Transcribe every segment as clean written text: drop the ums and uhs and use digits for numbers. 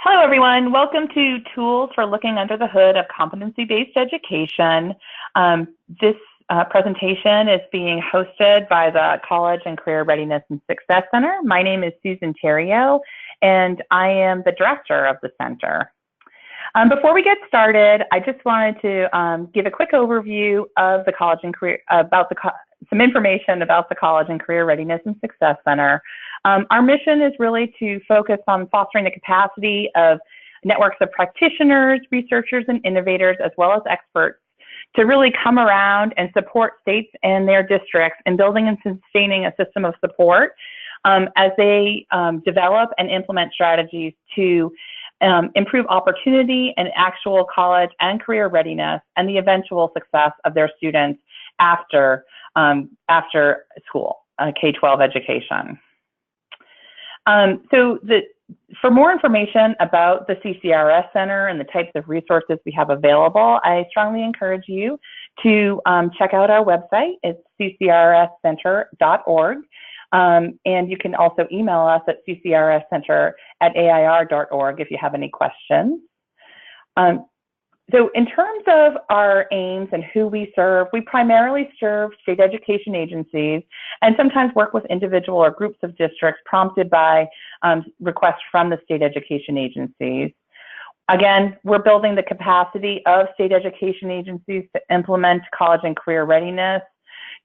Hello, everyone. Welcome to Tools for Looking Under the Hood of Competency-Based Education. This presentation is being hosted by the College and Career Readiness and Success Center. My name is Susan Theriot, and I am the director of the center. Before we get started, I just wanted to give a quick overview of the College and Career, some information about the College and Career Readiness and Success Center. Our mission is really to focus on fostering the capacity of networks of practitioners, researchers, and innovators, as well as experts, to really come around and support states and their districts in building and sustaining a system of support as they develop and implement strategies to improve opportunity and actual college and career readiness and the eventual success of their students after school, K-12 education. For more information about the CCRS Center and the types of resources we have available, I strongly encourage you to check out our website. It's ccrscenter.org. And you can also email us at ccrscenter@air.org if you have any questions. So in terms of our aims and who we serve, we primarily serve state education agencies and sometimes work with individual or groups of districts prompted by requests from the state education agencies. Again, we're building the capacity of state education agencies to implement college and career readiness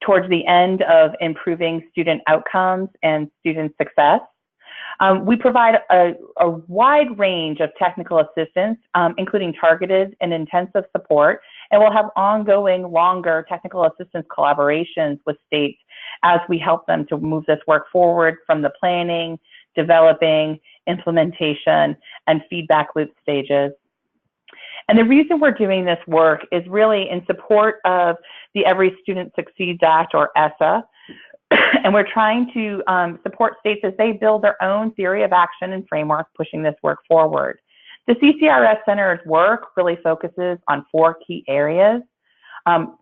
towards the end of improving student outcomes and student success. We provide a wide range of technical assistance, including targeted and intensive support, and we'll have ongoing, longer technical assistance collaborations with states as we help them to move this work forward from the planning, developing, implementation, and feedback loop stages. And the reason we're doing this work is really in support of the Every Student Succeeds Act, or ESSA, and we're trying to support states as they build their own theory of action and framework pushing this work forward. The CCRS Center's work really focuses on 4 key areas: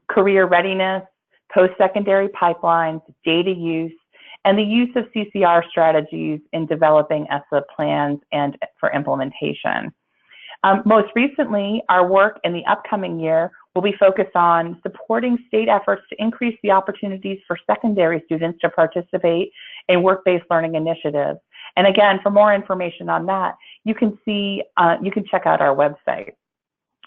career readiness, post-secondary pipelines, data use, and the use of CCR strategies in developing ESSA plans and for implementation. Most recently, our work in the upcoming year will be focused on supporting state efforts to increase the opportunities for secondary students to participate in work-based learning initiatives. And again, for more information on that, you can check out our website.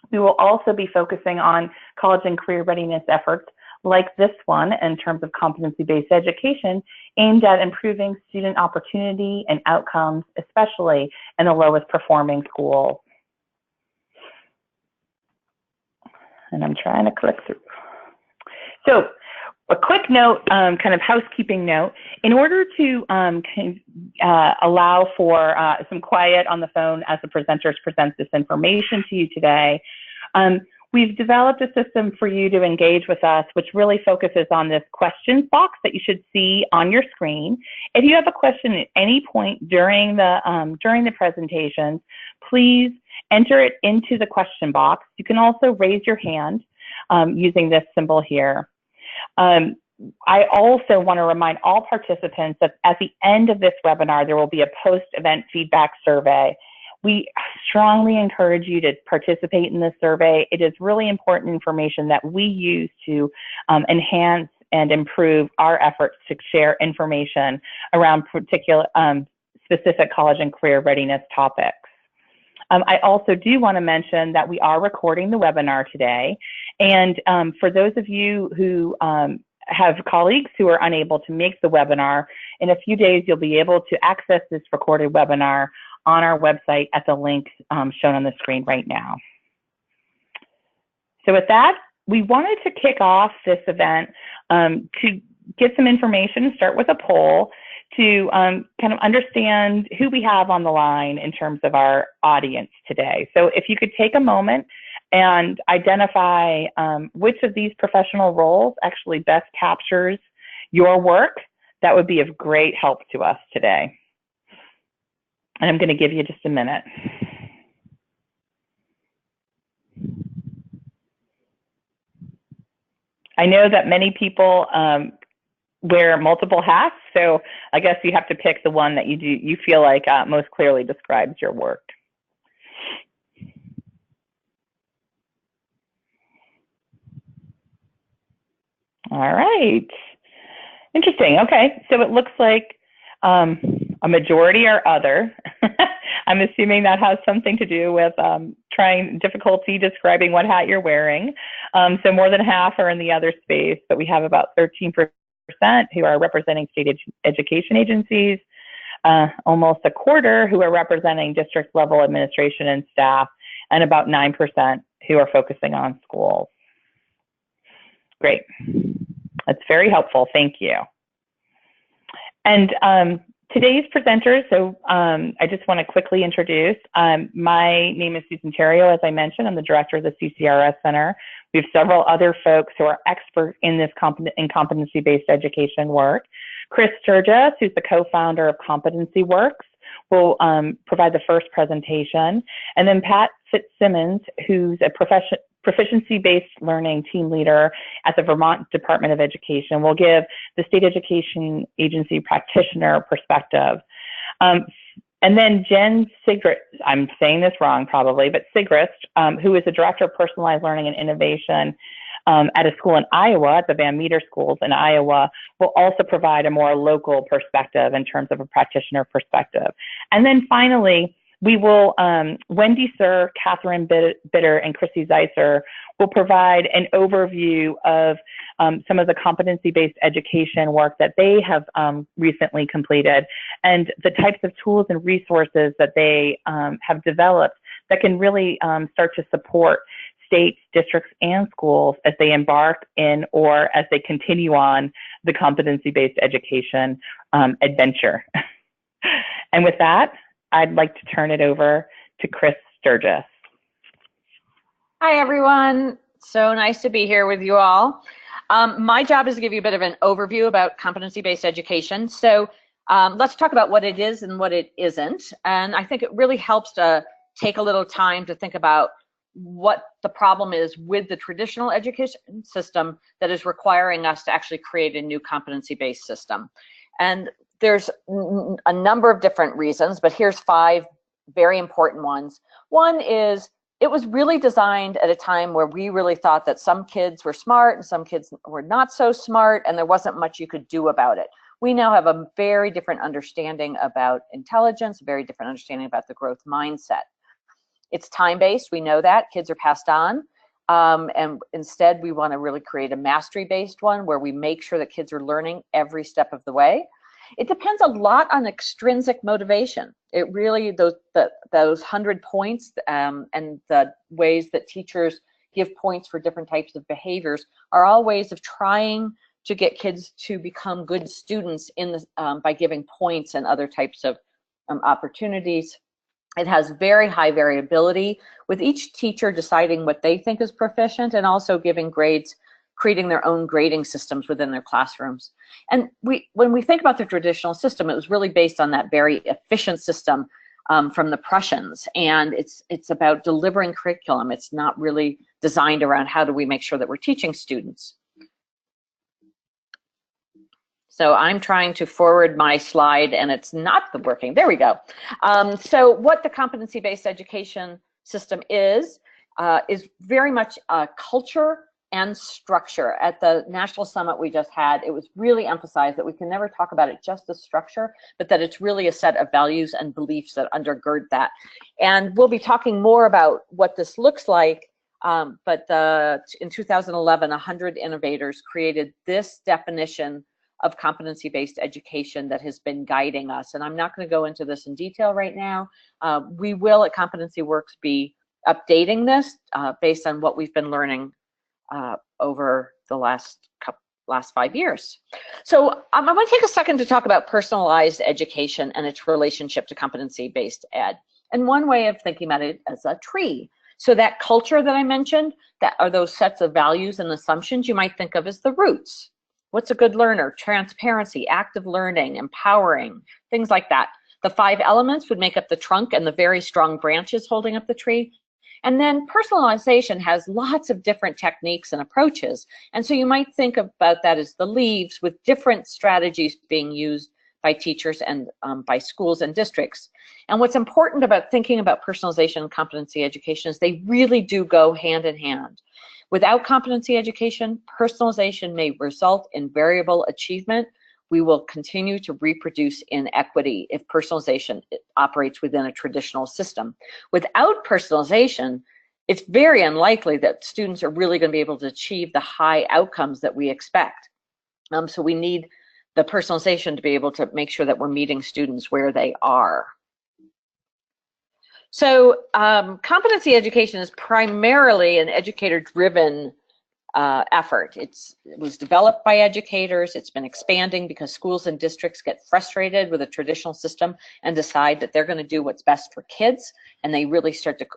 We will also be focusing on college and career readiness efforts like this one in terms of competency-based education aimed at improving student opportunity and outcomes, especially in the lowest performing schools. And I'm trying to click through. So a quick note, kind of housekeeping note, in order to allow for some quiet on the phone as the presenters present this information to you today, we've developed a system for you to engage with us, which really focuses on this questions box that you should see on your screen. If you have a question at any point during the presentation, please enter it into the question box. You can also raise your hand using this symbol here. I also want to remind all participants that at the end of this webinar, there will be a post-event feedback survey. We strongly encourage you to participate in this survey. It is really important information that we use to enhance and improve our efforts to share information around particular specific college and career readiness topics. I also do want to mention that we are recording the webinar today. And for those of you who have colleagues who are unable to make the webinar, in a few days, you'll be able to access this recorded webinar on our website at the link shown on the screen right now. So with that, we wanted to kick off this event to get some information, start with a poll, to kind of understand who we have on the line in terms of our audience today. So if you could take a moment and identify which of these professional roles actually best captures your work, that would be of great help to us today. And I'm going to give you just a minute. I know that many people wear multiple hats, so I guess you have to pick the one that you feel like most clearly describes your work. All right. Interesting. Okay. So it looks like a majority are other. I'm assuming that has something to do with difficulty describing what hat you're wearing. So more than half are in the other space, but we have about 13% who are representing state education agencies, almost a quarter who are representing district level administration and staff, and about 9% who are focusing on schools. Great. That's very helpful. Thank you. And today's presenters, so I just want to quickly introduce. My name is Susan Theriot, as I mentioned. I'm the director of the CCRS Center. We have several other folks who are experts in this competency-based education work. Chris Sturges, who's the co-founder of Competency Works, will provide the first presentation. And then Pat Fitzsimmons, who's a proficiency-based learning team leader at the Vermont Department of Education, will give the state education agency practitioner perspective. And then Jen Sigrist, I'm saying this wrong probably, but Sigrist, who is the director of personalized learning and innovation at a school in Iowa, at the Van Meter schools in Iowa, will also provide a more local perspective in terms of a practitioner perspective. And then finally, we will, Wendy Sir, Catherine Bitter, and Chrissy Zeitzer will provide an overview of some of the competency-based education work that they have recently completed and the types of tools and resources that they have developed that can really start to support states, districts, and schools as they embark in or as they continue on the competency-based education adventure. And with that, I'd like to turn it over to Chris Sturges. Hi, everyone. So nice to be here with you all. My job is to give you a bit of an overview about competency-based education. So let's talk about what it is and what it isn't. And I think it really helps to take a little time to think about what the problem is with the traditional education system that is requiring us to actually create a new competency-based system. And there's a number of different reasons, but here's 5 very important ones. One is it was really designed at a time where we really thought that some kids were smart and some kids were not so smart, and there wasn't much you could do about it. We now have a very different understanding about intelligence, a very different understanding about the growth mindset. It's time-based, we know that, kids are passed on, and instead we want to really create a mastery-based one where we make sure that kids are learning every step of the way. It depends a lot on extrinsic motivation. It really, those 100 points and the ways that teachers give points for different types of behaviors are all ways of trying to get kids to become good students in the, by giving points and other types of opportunities. It has very high variability, with each teacher deciding what they think is proficient and also giving grades, creating their own grading systems within their classrooms. And when we think about the traditional system, it was really based on that very efficient system from the Prussians, and it's about delivering curriculum. It's not really designed around how do we make sure that we're teaching students. So I'm trying to forward my slide and it's not working. There we go. So what the competency-based education system is very much a culture and structure. At the National Summit we just had, it was really emphasized that we can never talk about it just as structure, but that it's really a set of values and beliefs that undergird that. And we'll be talking more about what this looks like, but in 2011, 100 innovators created this definition of competency-based education that has been guiding us. And I'm not going to go into this in detail right now. We will at Competency Works be updating this based on what we've been learning over the last 5 years. So I want to take a second to talk about personalized education and its relationship to competency-based ed. And one way of thinking about it as a tree. So that culture that I mentioned, that are those sets of values and assumptions you might think of as the roots. What's a good learner? Transparency, active learning, empowering, things like that. The 5 elements would make up the trunk and the very strong branches holding up the tree. And then personalization has lots of different techniques and approaches. And so you might think about that as the leaves with different strategies being used by teachers and by schools and districts. And what's important about thinking about personalization and competency education is they really do go hand in hand. Without competency education, personalization may result in variable achievement. We will continue to reproduce inequity if personalization operates within a traditional system. Without personalization, it's very unlikely that students are really going to be able to achieve the high outcomes that we expect. So we need the personalization to be able to make sure that we're meeting students where they are. So competency education is primarily an educator-driven effort. It was developed by educators. It's been expanding because schools and districts get frustrated with a traditional system and decide that they're going to do what's best for kids, and they really start to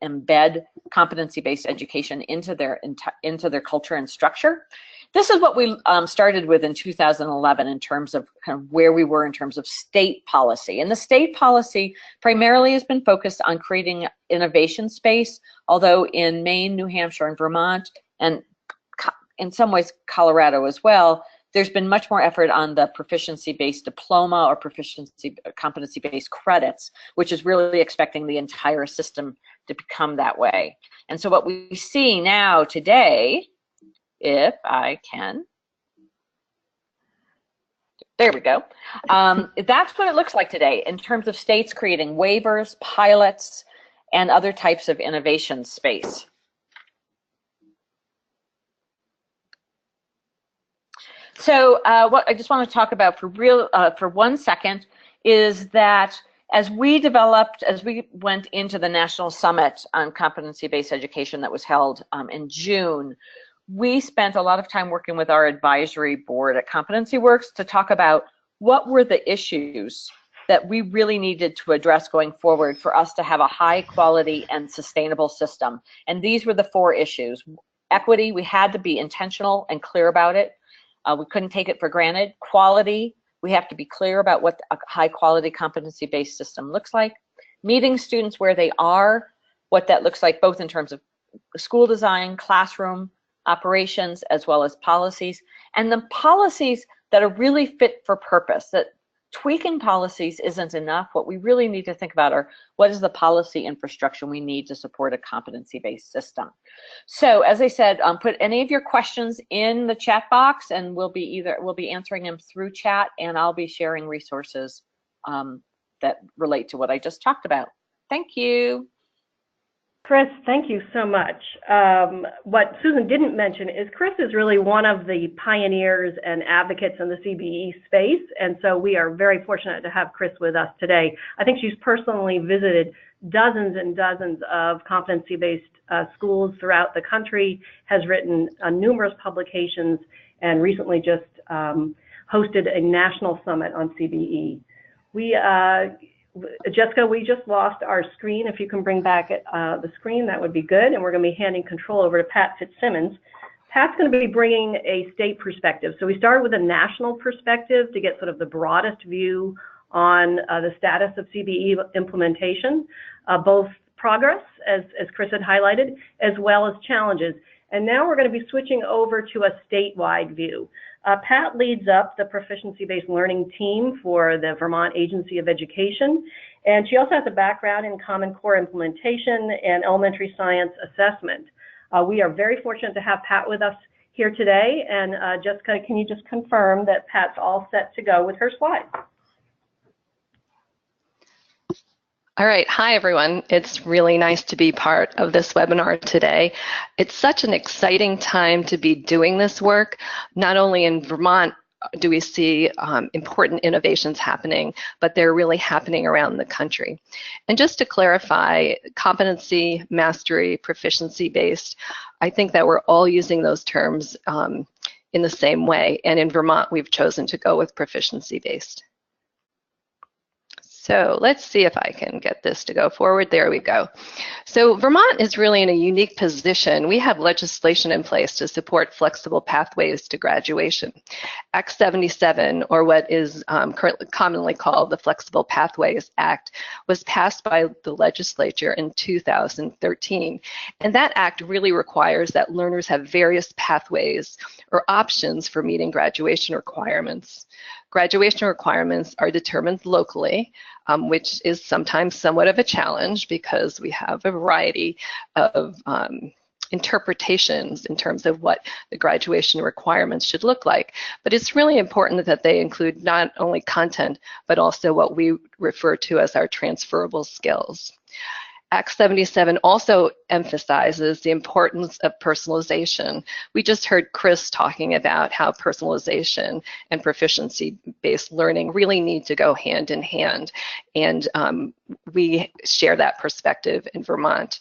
embed competency-based education into their culture and structure. This is what we started with in 2011 in terms of kind of where we were in terms of state policy. And the state policy primarily has been focused on creating innovation space, although in Maine, New Hampshire, and Vermont, and in some ways Colorado as well, there's been much more effort on the proficiency-based diploma or competency-based credits, which is really expecting the entire system to become that way. And so what we see now today, if I can, there we go. That's what it looks like today in terms of states creating waivers, pilots, and other types of innovation space. So what I just want to talk about for 1 second is that as we went into the National Summit on Competency-Based Education that was held in June, we spent a lot of time working with our advisory board at Competency Works to talk about what were the issues that we really needed to address going forward for us to have a high quality and sustainable system. And these were the 4 issues. Equity, we had to be intentional and clear about it. We couldn't take it for granted. Quality, we have to be clear about what a high quality competency-based system looks like. Meeting students where they are, what that looks like both in terms of school design, classroom operations, as well as policies. And the policies that are really fit for purpose, that tweaking policies isn't enough. What we really need to think about are what is the policy infrastructure we need to support a competency-based system. So as I said, put any of your questions in the chat box, and we'll be answering them through chat, and I'll be sharing resources that relate to what I just talked about. Thank you. Chris, thank you so much. What Susan didn't mention is Chris is really one of the pioneers and advocates in the CBE space, and so we are very fortunate to have Chris with us today. I think she's personally visited dozens and dozens of competency-based schools throughout the country, has written numerous publications, and recently just hosted a national summit on CBE. Jessica, we just lost our screen. If you can bring back the screen, that would be good. And we're going to be handing control over to Pat Fitzsimmons. Pat's going to be bringing a state perspective. So we started with a national perspective to get sort of the broadest view on the status of CBE implementation, both progress, as Chris had highlighted, as well as challenges. And now we're going to be switching over to a statewide view. Pat leads up the Proficiency-Based Learning team for the Vermont Agency of Education, and she also has a background in Common Core implementation and elementary science assessment. We are very fortunate to have Pat with us here today, and Jessica, can you just confirm that Pat's all set to go with her slides? All right, hi everyone. It's really nice to be part of this webinar today. It's such an exciting time to be doing this work. Not only in Vermont do we see important innovations happening, but they're really happening around the country. And just to clarify, competency, mastery, proficiency-based, I think that we're all using those terms in the same way. And in Vermont, we've chosen to go with proficiency-based. So let's see if I can get this to go forward. There we go. So Vermont is really in a unique position. We have legislation in place to support flexible pathways to graduation. Act 77, or what is currently commonly called the Flexible Pathways Act, was passed by the legislature in 2013. And that act really requires that learners have various pathways or options for meeting graduation requirements. Graduation requirements are determined locally, which is sometimes somewhat of a challenge because we have a variety of interpretations in terms of what the graduation requirements should look like. But it's really important that they include not only content, but also what we refer to as our transferable skills. Act 77 also emphasizes the importance of personalization. We just heard Chris talking about how personalization and proficiency-based learning really need to go hand in hand, and we share that perspective in Vermont.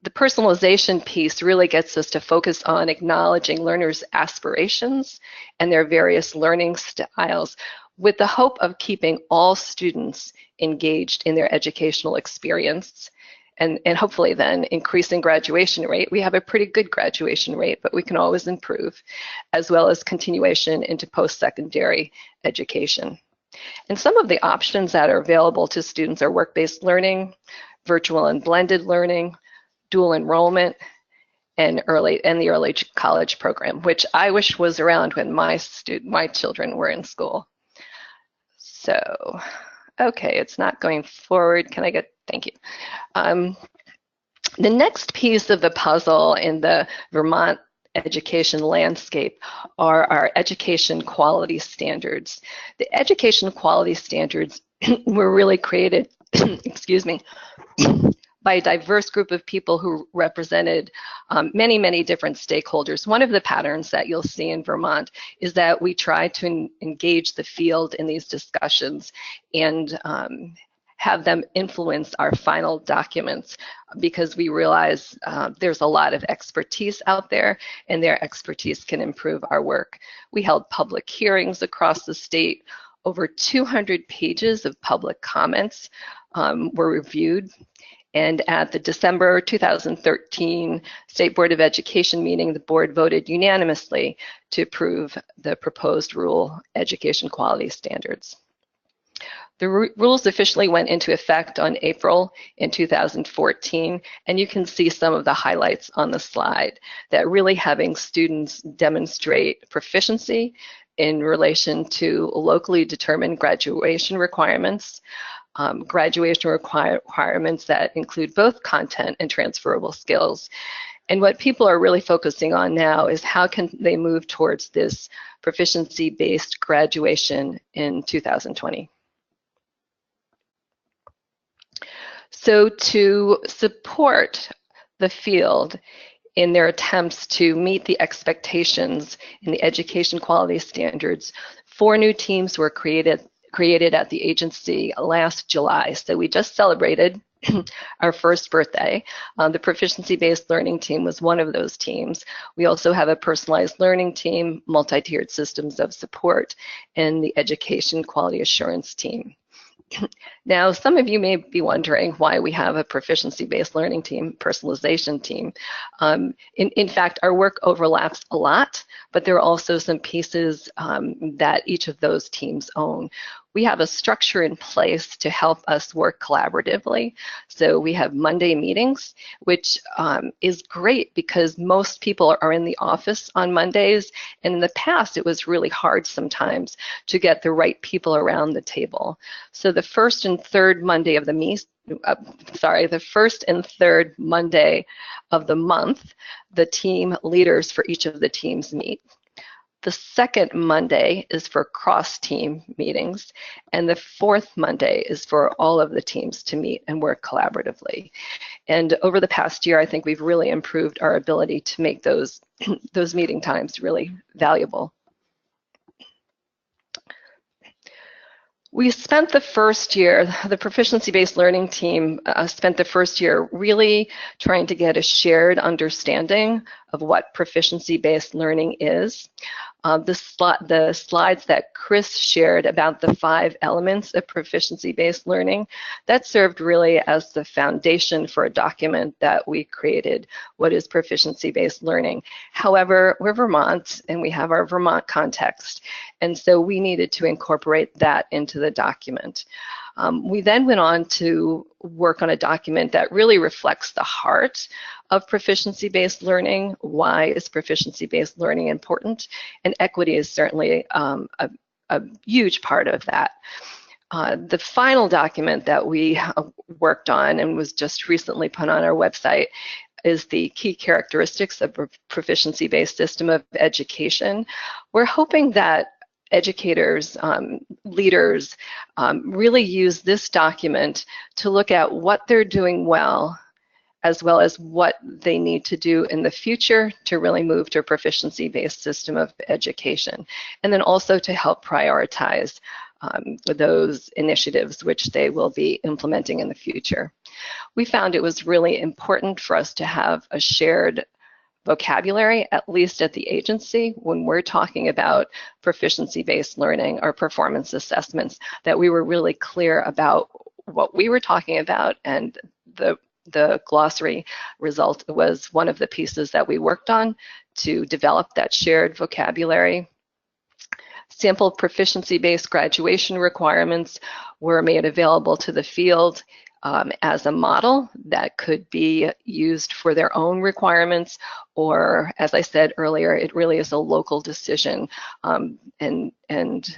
The personalization piece really gets us to focus on acknowledging learners' aspirations and their various learning styles, with the hope of keeping all students engaged in their educational experience, and hopefully then increasing graduation rate. We have a pretty good graduation rate, but we can always improve, as well as continuation into post-secondary education. And some of the options that are available to students are work-based learning, virtual and blended learning, dual enrollment, and the early college program, which I wish was around when my children were in school. So, okay, it's not going forward. Can I get, thank you. The next piece of the puzzle in the Vermont education landscape are our education quality standards. The education quality standards were really created, excuse me, by a diverse group of people who represented many, many different stakeholders. One of the patterns that you'll see in Vermont is that we try to engage the field in these discussions and have them influence our final documents, because we realize there's a lot of expertise out there, and their expertise can improve our work. We held public hearings across the state. Over 200 pages of public comments were reviewed. And at the December 2013 State Board of Education meeting, the board voted unanimously to approve the proposed rule education quality standards. The rules officially went into effect on April in 2014, and you can see some of the highlights on the slide, that really having students demonstrate proficiency in relation to locally determined graduation requirements, graduation requirements that include both content and transferable skills. And what people are really focusing on now is how can they move towards this proficiency-based graduation in 2020. So to support the field in their attempts to meet the expectations in the education quality standards, 4 new teams were created at the agency last July. So we just celebrated our first birthday. The proficiency-based learning team was one of those teams. We also have a personalized learning team, multi-tiered systems of support, and the education quality assurance team. Now, some of you may be wondering why we have a proficiency-based learning team, personalization team. In fact, our work overlaps a lot, but there are also some pieces that each of those teams own. We have a structure in place to help us work collaboratively. So we have Monday meetings, which is great because most people are in the office on Mondays. And in the past, it was really hard sometimes to get the right people around the table. So the first and third Monday of the the first and third Monday of the month, the team leaders for each of the teams meet. The second Monday is for cross-team meetings, and the fourth Monday is for all of the teams to meet and work collaboratively. And over the past year, I think we've really improved our ability to make those meeting times really valuable. We spent the first year, the proficiency-based learning team spent the first year really trying to get a shared understanding of what proficiency-based learning is. The slides that Chris shared about the 5 elements of proficiency-based learning, that served really as the foundation for a document that we created, what is proficiency-based learning. However, we're Vermont and we have our Vermont context, and so we needed to incorporate that into the document. We then went on to work on a document that really reflects the heart of proficiency-based learning. Why is proficiency-based learning important? And equity is certainly a huge part of that. The final document that we worked on and was just recently put on our website is the key characteristics of a proficiency-based system of education. We're hoping that educators, leaders, really use this document to look at what they're doing well as what they need to do in the future to really move to a proficiency-based system of education, and then also to help prioritize those initiatives which they will be implementing in the future. We found it was really important for us to have a shared vocabulary, at least at the agency, when we're talking about proficiency-based learning or performance assessments, that we were really clear about what we were talking about, and the glossary result was one of the pieces that we worked on to develop that shared vocabulary. Sample proficiency-based graduation requirements were made available to the field as a model that could be used for their own requirements, or, as I said earlier, it really is a local decision, and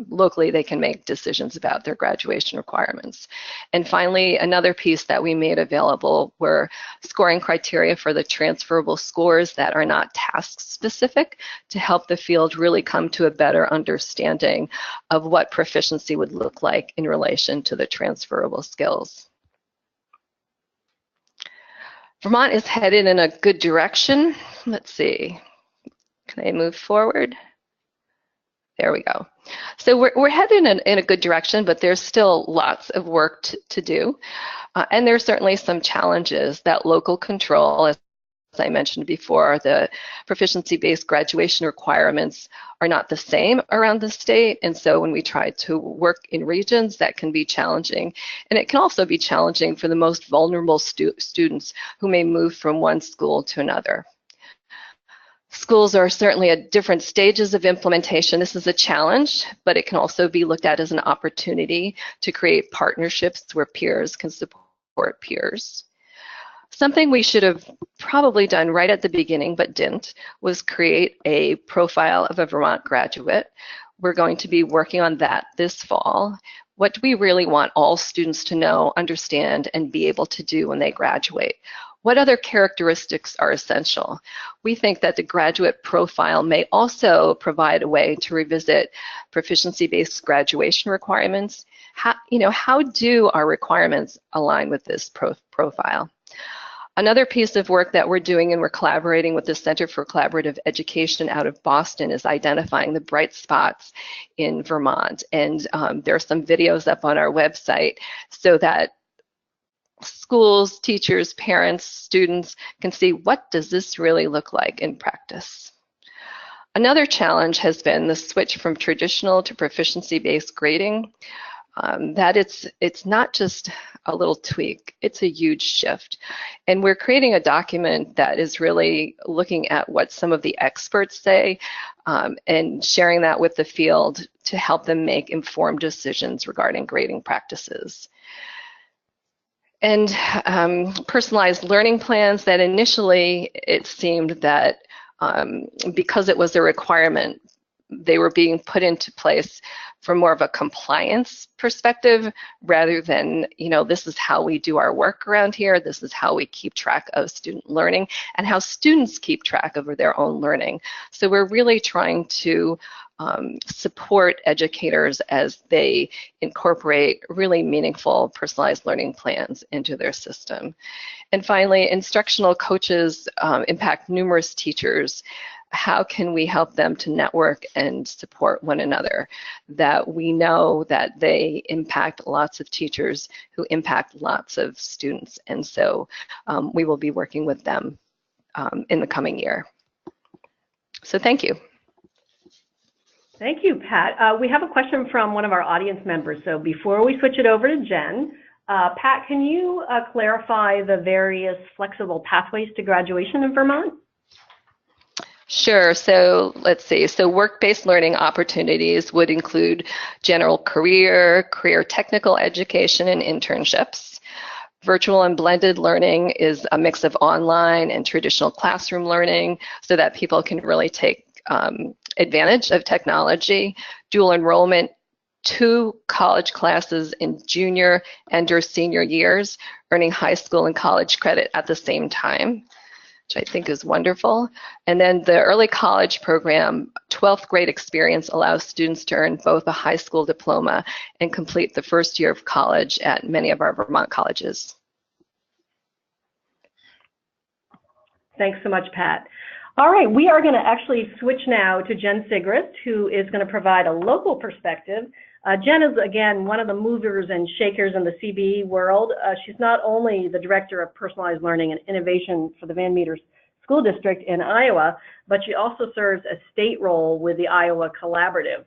locally they can make decisions about their graduation requirements. And finally, another piece that we made available were scoring criteria for the transferable scores that are not task specific, to help the field really come to a better understanding of what proficiency would look like in relation to the transferable skills. Vermont is headed in a good direction. Let's see, can I move forward? There we go. So we're headed in a good direction, but there's still lots of work to do. And there's certainly some challenges. That local control, as I mentioned before, the proficiency-based graduation requirements are not the same around the state. And so when we try to work in regions, that can be challenging. And it can also be challenging for the most vulnerable students who may move from one school to another. Schools are certainly at different stages of implementation. This is a challenge, but it can also be looked at as an opportunity to create partnerships where peers can support peers. Something we should have probably done right at the beginning but didn't was create a profile of a Vermont graduate. We're going to be working on that this fall. What do we really want all students to know, understand, and be able to do when they graduate? What other characteristics are essential? We think that the graduate profile may also provide a way to revisit proficiency-based graduation requirements. How do our requirements align with this profile? Another piece of work that we're doing, and we're collaborating with the Center for Collaborative Education out of Boston, is identifying the bright spots in Vermont. And there are some videos up on our website so that schools, teachers, parents, students can see, what does this really look like in practice? Another challenge has been the switch from traditional to proficiency-based grading. That it's not just a little tweak, it's a huge shift. And we're creating a document that is really looking at what some of the experts say and sharing that with the field to help them make informed decisions regarding grading practices. And personalized learning plans, that initially it seemed that because it was a requirement, they were being put into place from more of a compliance perspective rather than, this is how we do our work around here, this is how we keep track of student learning and how students keep track of their own learning. So we're really trying to support educators as they incorporate really meaningful personalized learning plans into their system. And finally, instructional coaches impact numerous teachers. How can we help them to network and support one another? That we know that they impact lots of teachers who impact lots of students. And so we will be working with them in the coming year. So thank you. Thank you, Pat. We have a question from one of our audience members. So before we switch it over to Jen, Pat, can you clarify the various flexible pathways to graduation in Vermont? Sure. So let's see. So work-based learning opportunities would include general career technical education, and internships. Virtual and blended learning is a mix of online and traditional classroom learning so that people can really take advantage of technology. Dual enrollment 2 college classes in junior and or senior years, earning high school and college credit at the same time, which I think is wonderful. And then the early college program, 12th grade experience, allows students to earn both a high school diploma and complete the first year of college at many of our Vermont colleges. Thanks so much, Pat. All right, we are going to actually switch now to Jen Sigrist, who is going to provide a local perspective. Jen is, again, one of the movers and shakers in the CBE world. She's not only the Director of Personalized Learning and Innovation for the Van Meter School District in Iowa, but she also serves a state role with the Iowa Collaborative.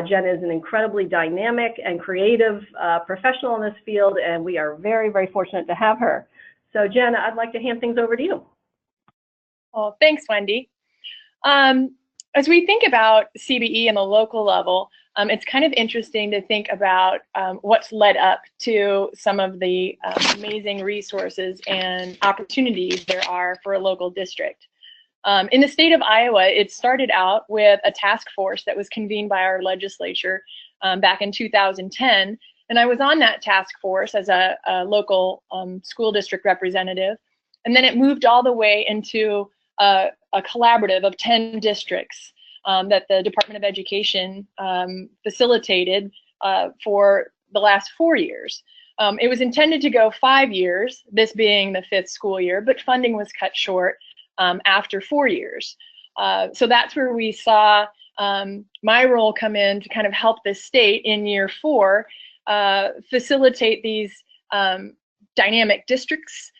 Jen is an incredibly dynamic and creative professional in this field, and we are very, very fortunate to have her. So, Jen, I'd like to hand things over to you. Well, thanks, Wendy. As we think about CBE on the local level, it's kind of interesting to think about what's led up to some of the amazing resources and opportunities there are for a local district. In the state of Iowa, it started out with a task force that was convened by our legislature back in 2010, and I was on that task force as a local school district representative, and then it moved all the way into a collaborative of 10 districts that the Department of Education facilitated for the last 4 years. It was intended to go 5 years, this being the 5th school year, but funding was cut short after 4 years. So that's where we saw my role come in to kind of help the state in year 4 facilitate these dynamic districts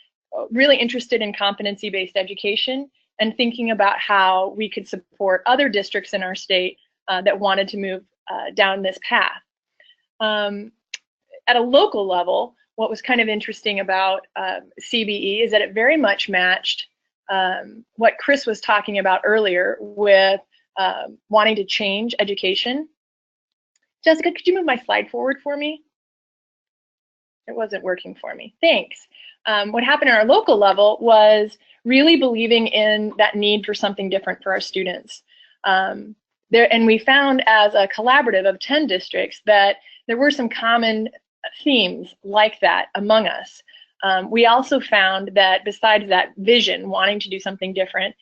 really interested in competency-based education and thinking about how we could support other districts in our state that wanted to move down this path. At a local level, what was kind of interesting about CBE is that it very much matched what Chris was talking about earlier with wanting to change education. Jessica, could you move my slide forward for me? It wasn't working for me. Thanks. What happened at our local level was really believing in that need for something different for our students. And we found as a collaborative of 10 districts that there were some common themes like that among us. We also found that besides that vision, wanting to do something different,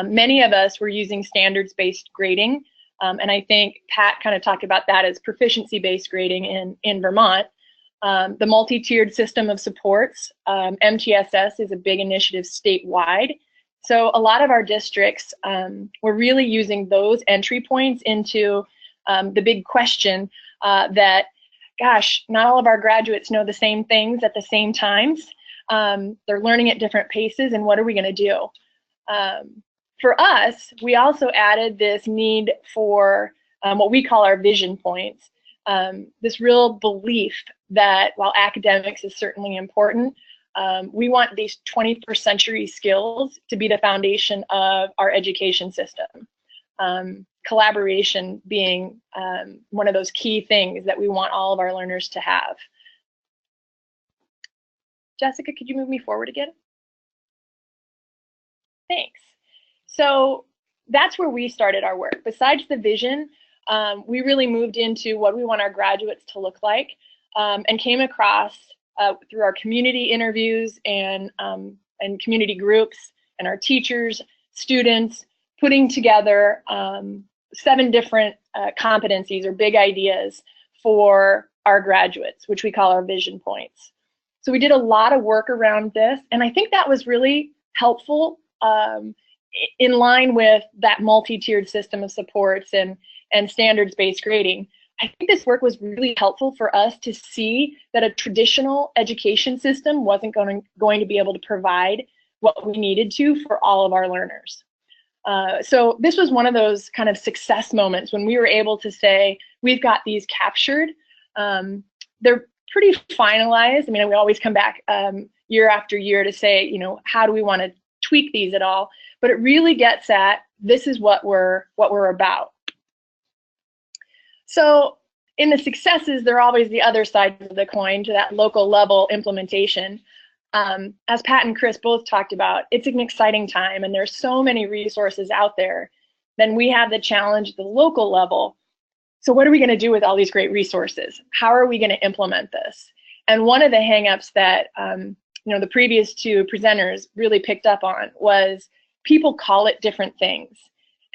many of us were using standards-based grading. And I think Pat kind of talked about that as proficiency-based grading in Vermont. The multi-tiered system of supports, MTSS, is a big initiative statewide. So a lot of our districts were really using those entry points into the big question that, gosh, not all of our graduates know the same things at the same times. They're learning at different paces, and what are we going to do? For us, we also added this need for what we call our vision points. This real belief that while academics is certainly important, we want these 21st century skills to be the foundation of our education system. Collaboration being one of those key things that we want all of our learners to have. Jessica, could you move me forward again? Thanks. So that's where we started our work. Besides the vision, we really moved into what we want our graduates to look like, and came across through our community interviews and community groups and our teachers, students, putting together 7 different competencies or big ideas for our graduates, which we call our vision points. So we did a lot of work around this, and I think that was really helpful in line with that multi-tiered system of supports and standards-based grading. I think this work was really helpful for us to see that a traditional education system wasn't going to be able to provide what we needed to for all of our learners. So this was one of those kind of success moments when we were able to say, we've got these captured. They're pretty finalized. I mean, we always come back year after year to say, you know, how do we want to tweak these at all? But it really gets at, this is what we're about. So in the successes, there are always the other side of the coin to that local level implementation. As Pat and Chris both talked about, it's an exciting time and there's so many resources out there. Then we have the challenge at the local level. so what are we going to do with all these great resources? How are we going to implement this? And one of the hangups that the previous two presenters really picked up on was people call it different things.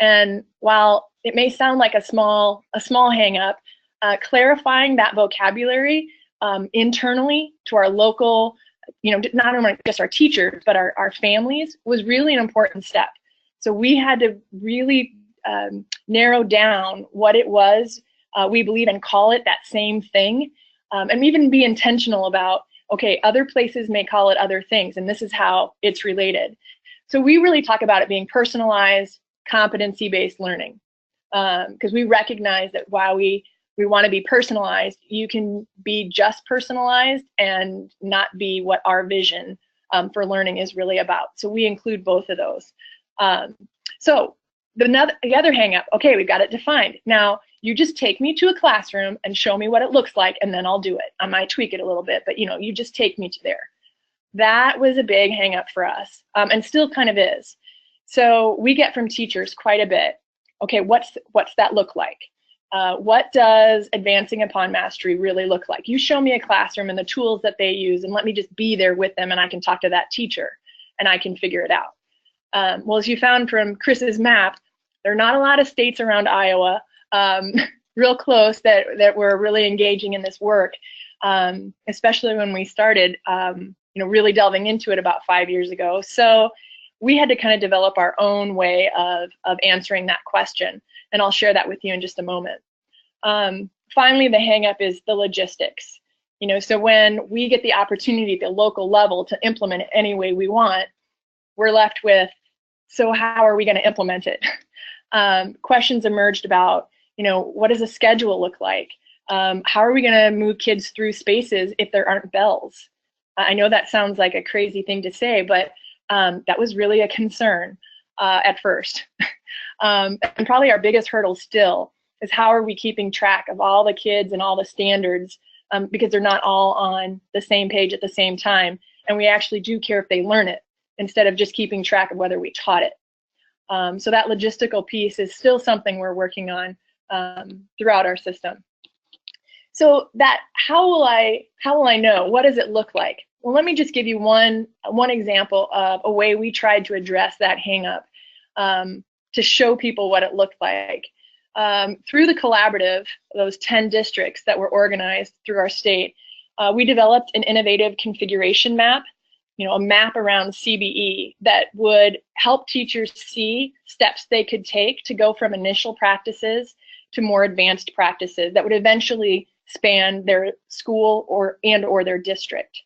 And while it may sound like a small hang-up, clarifying that vocabulary internally to our local, not only just our teachers, but our families was really an important step. So we had to really narrow down what it was we believe and call it that same thing, and even be intentional about, okay, other places may call it other things, and this is how it's related. So we really talk about it being personalized, competency-based learning, because we recognize that while we want to be personalized, you can be just personalized and not be what our vision for learning is really about. So we include both of those. So the other hang up, okay, we've got it defined. Now, you just take me to a classroom and show me what it looks like, and then I'll do it. I might tweak it a little bit, but you just take me to there. That was a big hang up for us, and still kind of is. So we get from teachers quite a bit, okay, what's that look like? What does advancing upon mastery really look like? You show me a classroom and the tools that they use, and let me just be there with them, and I can talk to that teacher and I can figure it out. Well, as you found from Chris's map, there are not a lot of states around Iowa, real close, that were really engaging in this work, especially when we started, really delving into it about 5 years ago. So we had to kind of develop our own way of answering that question, and I'll share that with you in just a moment. Finally, the hang up is the logistics. So when we get the opportunity at the local level to implement it any way we want, we're left with, so how are we going to implement it? Questions emerged about, what does a schedule look like? How are we going to move kids through spaces if there aren't bells? I know that sounds like a crazy thing to say, but that was really a concern at first. And probably our biggest hurdle still is, how are we keeping track of all the kids and all the standards, because they're not all on the same page at the same time, and we actually do care if they learn it instead of just keeping track of whether we taught it. So that logistical piece is still something we're working on throughout our system. So that, how will I know? What does it look like? Well, let me just give you one example of a way we tried to address that hang up, to show people what it looked like. Through the collaborative, those 10 districts that were organized through our state, we developed an innovative configuration map, a map around CBE that would help teachers see steps they could take to go from initial practices to more advanced practices that would eventually span their school or their district.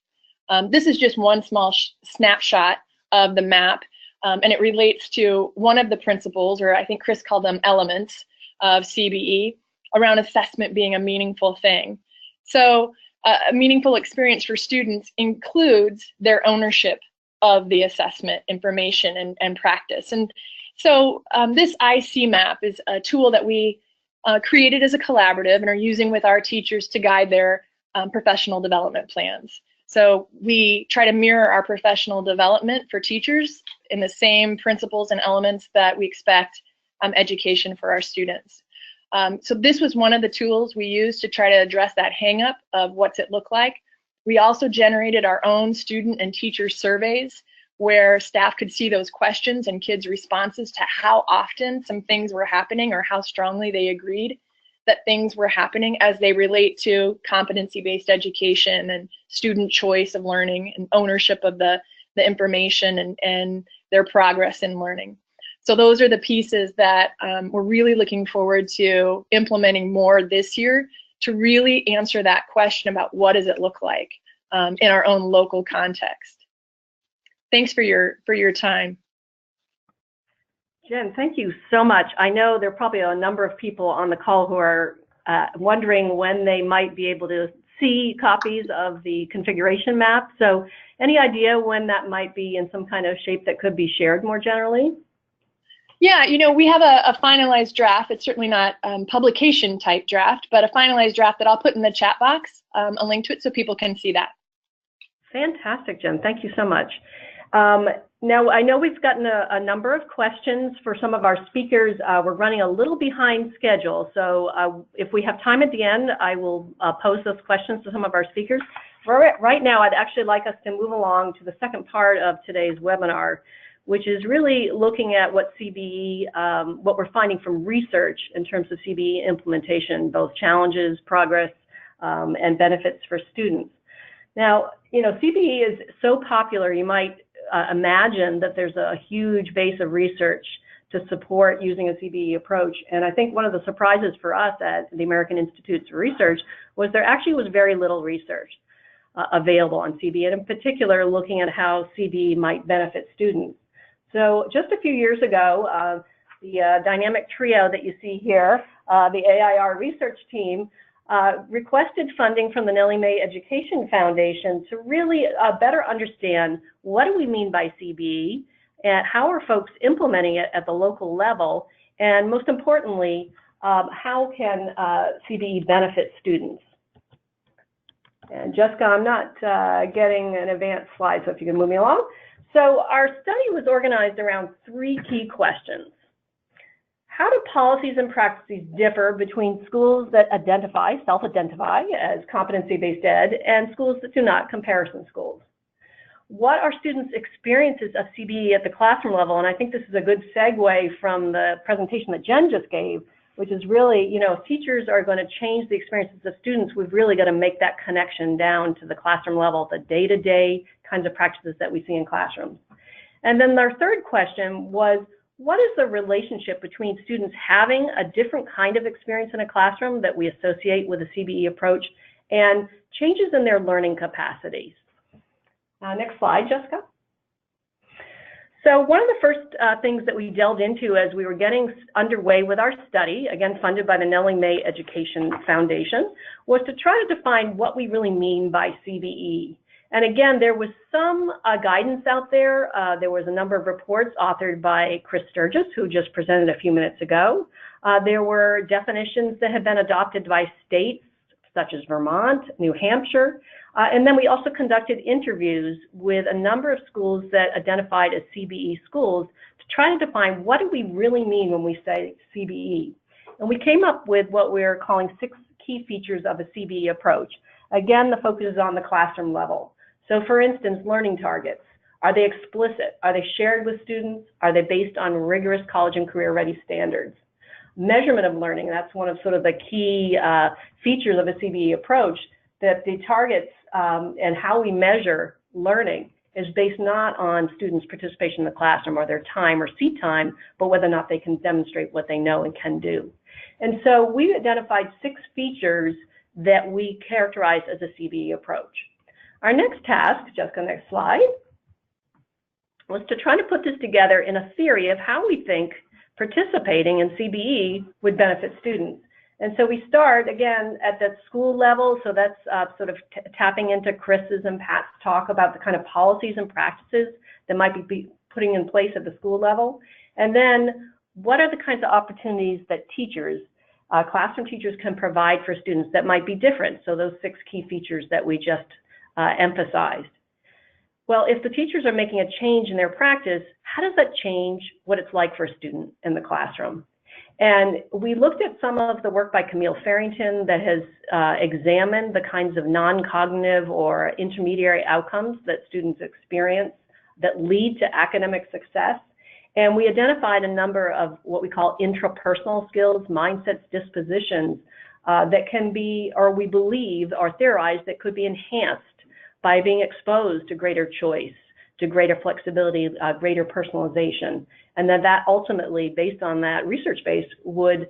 This is just one small snapshot of the map, and it relates to one of the principles, or I think Chris called them elements, of CBE, around assessment being a meaningful thing. So a meaningful experience for students includes their ownership of the assessment information and practice. And so this IC map is a tool that we created as a collaborative and are using with our teachers to guide their professional development plans. So we try to mirror our professional development for teachers in the same principles and elements that we expect education for our students. So this was one of the tools we used to try to address that hang up of what's it look like. We also generated our own student and teacher surveys where staff could see those questions and kids' responses to how often some things were happening or how strongly they agreed that things were happening as they relate to competency-based education and student choice of learning and ownership of the information and their progress in learning. So those are the pieces that we're really looking forward to implementing more this year to really answer that question about what does it look like in our own local context. Thanks for your time. Jen, thank you so much. I know there are probably a number of people on the call who are wondering when they might be able to see copies of the configuration map. So any idea when that might be in some kind of shape that could be shared more generally? Yeah, we have a finalized draft. It's certainly not publication type draft, but a finalized draft that I'll put in the chat box, a link to it so people can see that. Fantastic, Jen. Thank you so much. Now, I know we've gotten a number of questions for some of our speakers. We're running a little behind schedule, so if we have time at the end, I will pose those questions to some of our speakers. Right now, I'd actually like us to move along to the second part of today's webinar, which is really looking at what CBE, what we're finding from research in terms of CBE implementation, both challenges, progress, and benefits for students. Now, you know, CBE is so popular, you might imagine that there's a huge base of research to support using a CBE approach. And I think one of the surprises for us at the American Institutes of Research was there actually was very little research available on CBE, and in particular looking at how CBE might benefit students. So just a few years ago, the dynamic trio that you see here, the AIR research team, requested funding from the Nellie Mae Education Foundation to really better understand what do we mean by CBE and how are folks implementing it at the local level, and most importantly, how can CBE benefit students. And Jessica, I'm not getting an advanced slide, so if you can move me along. So our study was organized around 3 key questions. How do policies and practices differ between schools that identify, self-identify as competency-based ed and schools that do not, comparison schools? What are students' experiences of CBE at the classroom level? And I think this is a good segue from the presentation that Jen just gave, which is really, you know, if teachers are going to change the experiences of students, we've really got to make that connection down to the classroom level, the day-to-day kinds of practices that we see in classrooms. And then our third question was, what is the relationship between students having a different kind of experience in a classroom that we associate with a CBE approach and changes in their learning capacities? Next slide, Jessica. So one of the first things that we delved into as we were getting underway with our study, again funded by the Nellie Mae Education Foundation, was to try to define what we really mean by CBE. And again, there was some guidance out there. There was a number of reports authored by Chris Sturges, who just presented a few minutes ago. There were definitions that had been adopted by states such as Vermont, New Hampshire, and then we also conducted interviews with a number of schools that identified as CBE schools to try to define what do we really mean when we say CBE. And we came up with what we're calling 6 key features of a CBE approach. Again, the focus is on the classroom level. So for instance, learning targets. Are they explicit? Are they shared with students? Are they based on rigorous college and career ready standards? Measurement of learning, that's one of sort of the key features of a CBE approach, that the targets and how we measure learning is based not on students' participation in the classroom or their time or seat time, but whether or not they can demonstrate what they know and can do. And so we identified 6 features that we characterize as a CBE approach. Our next task, Jessica, next slide, was to try to put this together in a theory of how we think participating in CBE would benefit students. And so we start, again, at the school level, so that's sort of tapping into Chris's and Pat's talk about the kind of policies and practices that might be putting in place at the school level. And then what are the kinds of opportunities that teachers, classroom teachers, can provide for students that might be different? So those 6 key features that we just emphasized. Well, if the teachers are making a change in their practice, how does that change what it's like for a student in the classroom? And we looked at some of the work by Camille Farrington that has examined the kinds of non-cognitive or intermediary outcomes that students experience that lead to academic success. And we identified a number of what we call intrapersonal skills, mindsets, dispositions that can be, or we believe, or theorize that could be enhanced by being exposed to greater choice, to greater flexibility, greater personalization, and then that ultimately, based on that research base, would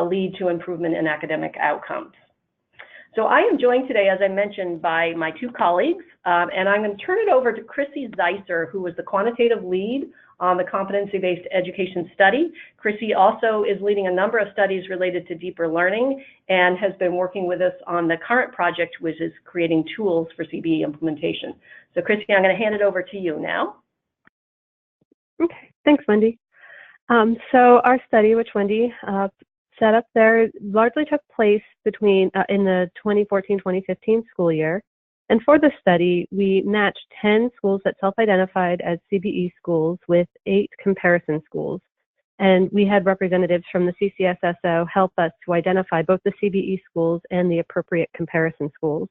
lead to improvement in academic outcomes. So I am joined today, as I mentioned, by my 2 colleagues, and I'm going to turn it over to Chrissy Zeisser, who was the quantitative lead on the competency-based education study. Chrissy also is leading a number of studies related to deeper learning and has been working with us on the current project, which is creating tools for CBE implementation. So Chrissy, I'm going to hand it over to you now. Okay, thanks, Wendy. So our study, which Wendy set up there, largely took place between in the 2014-2015 school year. And for the study, we matched 10 schools that self-identified as CBE schools with 8 comparison schools. And we had representatives from the CCSSO help us to identify both the CBE schools and the appropriate comparison schools.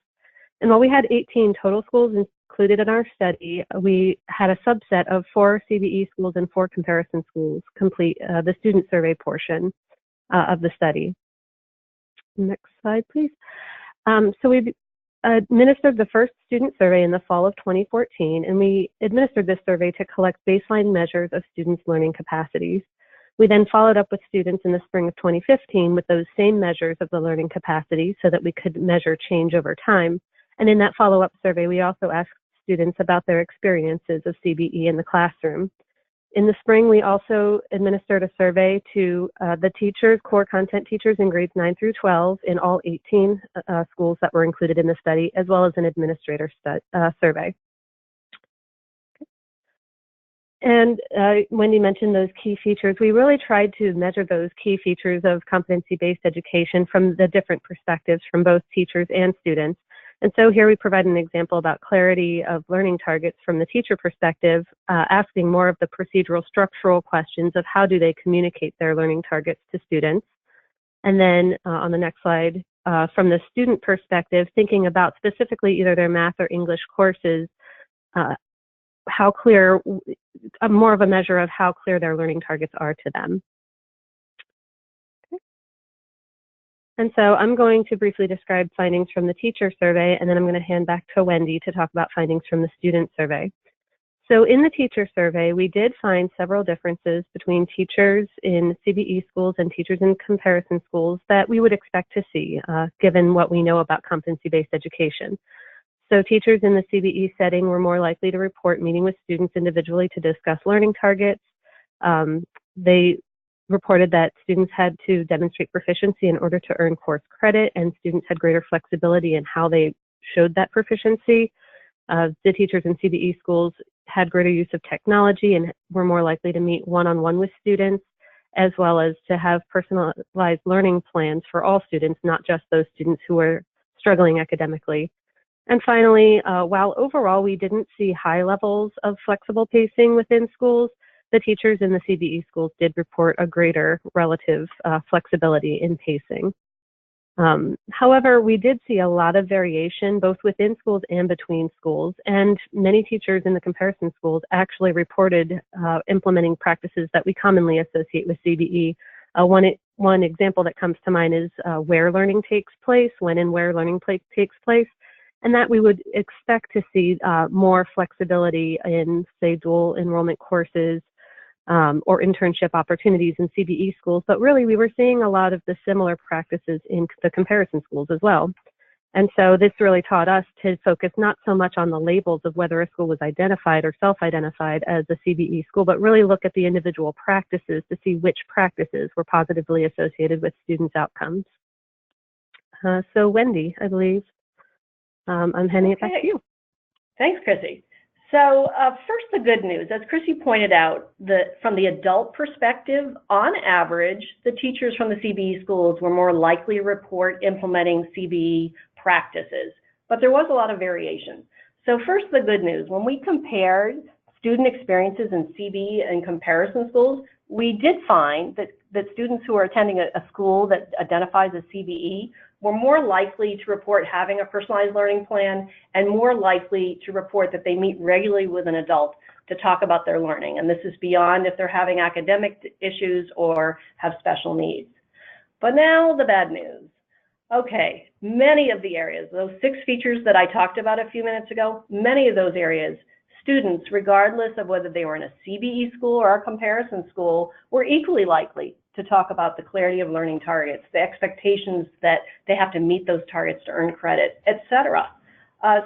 And while we had 18 total schools included in our study, we had a subset of 4 CBE schools and 4 comparison schools complete the student survey portion of the study. Next slide, please. So we administered the first student survey in the fall of 2014, and we administered this survey to collect baseline measures of students' learning capacities. We then followed up with students in the spring of 2015 with those same measures of the learning capacity so that we could measure change over time. And in that follow-up survey, we also asked students about their experiences of CBE in the classroom. In the spring, we also administered a survey to the teachers, core content teachers in grades 9 through 12 in all 18 schools that were included in the study, as well as an administrator survey. And Wendy mentioned those key features. We really tried to measure those key features of competency-based education from the different perspectives from both teachers and students. And so here we provide an example about clarity of learning targets from the teacher perspective, asking more of the procedural structural questions of how do they communicate their learning targets to students. And then on the next slide, from the student perspective, thinking about specifically either their math or English courses, how clear, more of a measure of how clear their learning targets are to them. And so I'm going to briefly describe findings from the teacher survey, and then I'm going to hand back to Wendy to talk about findings from the student survey. So in the teacher survey, we did find several differences between teachers in CBE schools and teachers in comparison schools that we would expect to see, given what we know about competency-based education. So teachers in the CBE setting were more likely to report meeting with students individually to discuss learning targets. They reported that students had to demonstrate proficiency in order to earn course credit, and students had greater flexibility in how they showed that proficiency. The teachers in CBE schools had greater use of technology and were more likely to meet one-on-one with students, as well as to have personalized learning plans for all students, not just those students who were struggling academically. And finally, while overall we didn't see high levels of flexible pacing within schools, the teachers in the CBE schools did report a greater relative flexibility in pacing. However, we did see a lot of variation both within schools and between schools, and many teachers in the comparison schools actually reported implementing practices that we commonly associate with CBE. One example that comes to mind is where learning takes place, when and where learning takes place, and that we would expect to see more flexibility in, say, dual enrollment courses, or internship opportunities in CBE schools, but really we were seeing a lot of the similar practices in the comparison schools as well. And so this really taught us to focus not so much on the labels of whether a school was identified or self-identified as a CBE school, but really look at the individual practices to see which practices were positively associated with students' outcomes. So Wendy, I believe I'm handing it back to you. Thanks, Chrissy. So first, the good news. As Chrissy pointed out, from the adult perspective, on average, the teachers from the CBE schools were more likely to report implementing CBE practices, but there was a lot of variation. So first, the good news. When we compared student experiences in CBE and comparison schools, we did find that students who are attending a school that identifies as CBE were more likely to report having a personalized learning plan and more likely to report that they meet regularly with an adult to talk about their learning. And this is beyond if they're having academic issues or have special needs. But now the bad news. Okay, many of the areas, those 6 features that I talked about a few minutes ago, many of those areas, students, regardless of whether they were in a CBE school or a comparison school, were equally likely to talk about the clarity of learning targets, the expectations that they have to meet those targets to earn credit, etc.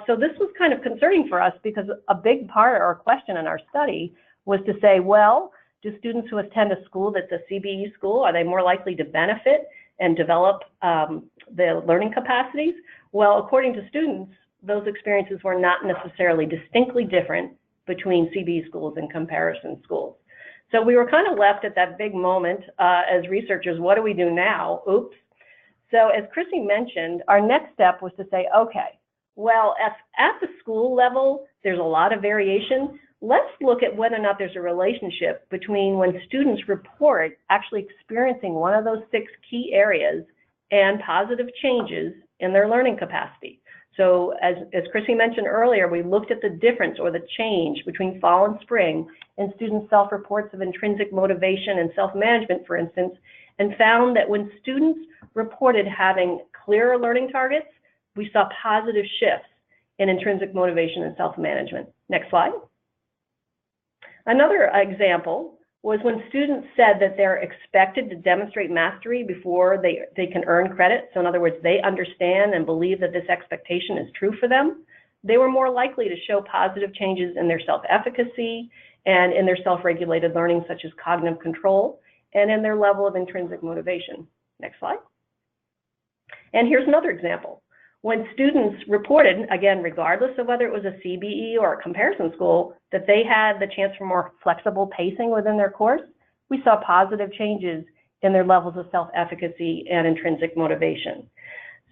So this was kind of concerning for us because a big part of our question in our study was to say, well, do students who attend a school that's a CBE school, are they more likely to benefit and develop the learning capacities? Well, according to students, those experiences were not necessarily distinctly different between CBE schools and comparison schools. So we were kind of left at that big moment as researchers, what do we do now? Oops. So as Chrissy mentioned, our next step was to say, okay, Well, at the school level, there's a lot of variation. Let's look at whether or not there's a relationship between when students report actually experiencing one of those 6 key areas and positive changes in their learning capacity. So as Chrissy mentioned earlier, we looked at the difference or the change between fall and spring in students' self-reports of intrinsic motivation and self-management, for instance, and found that when students reported having clearer learning targets, we saw positive shifts in intrinsic motivation and self-management. Next slide. Another example was when students said that they're expected to demonstrate mastery before they can earn credit. So in other words, they understand and believe that this expectation is true for them. They were more likely to show positive changes in their self-efficacy and in their self-regulated learning, such as cognitive control, and in their level of intrinsic motivation. Next slide. And here's another example. When students reported, again, regardless of whether it was a CBE or a comparison school, that they had the chance for more flexible pacing within their course, we saw positive changes in their levels of self-efficacy and intrinsic motivation.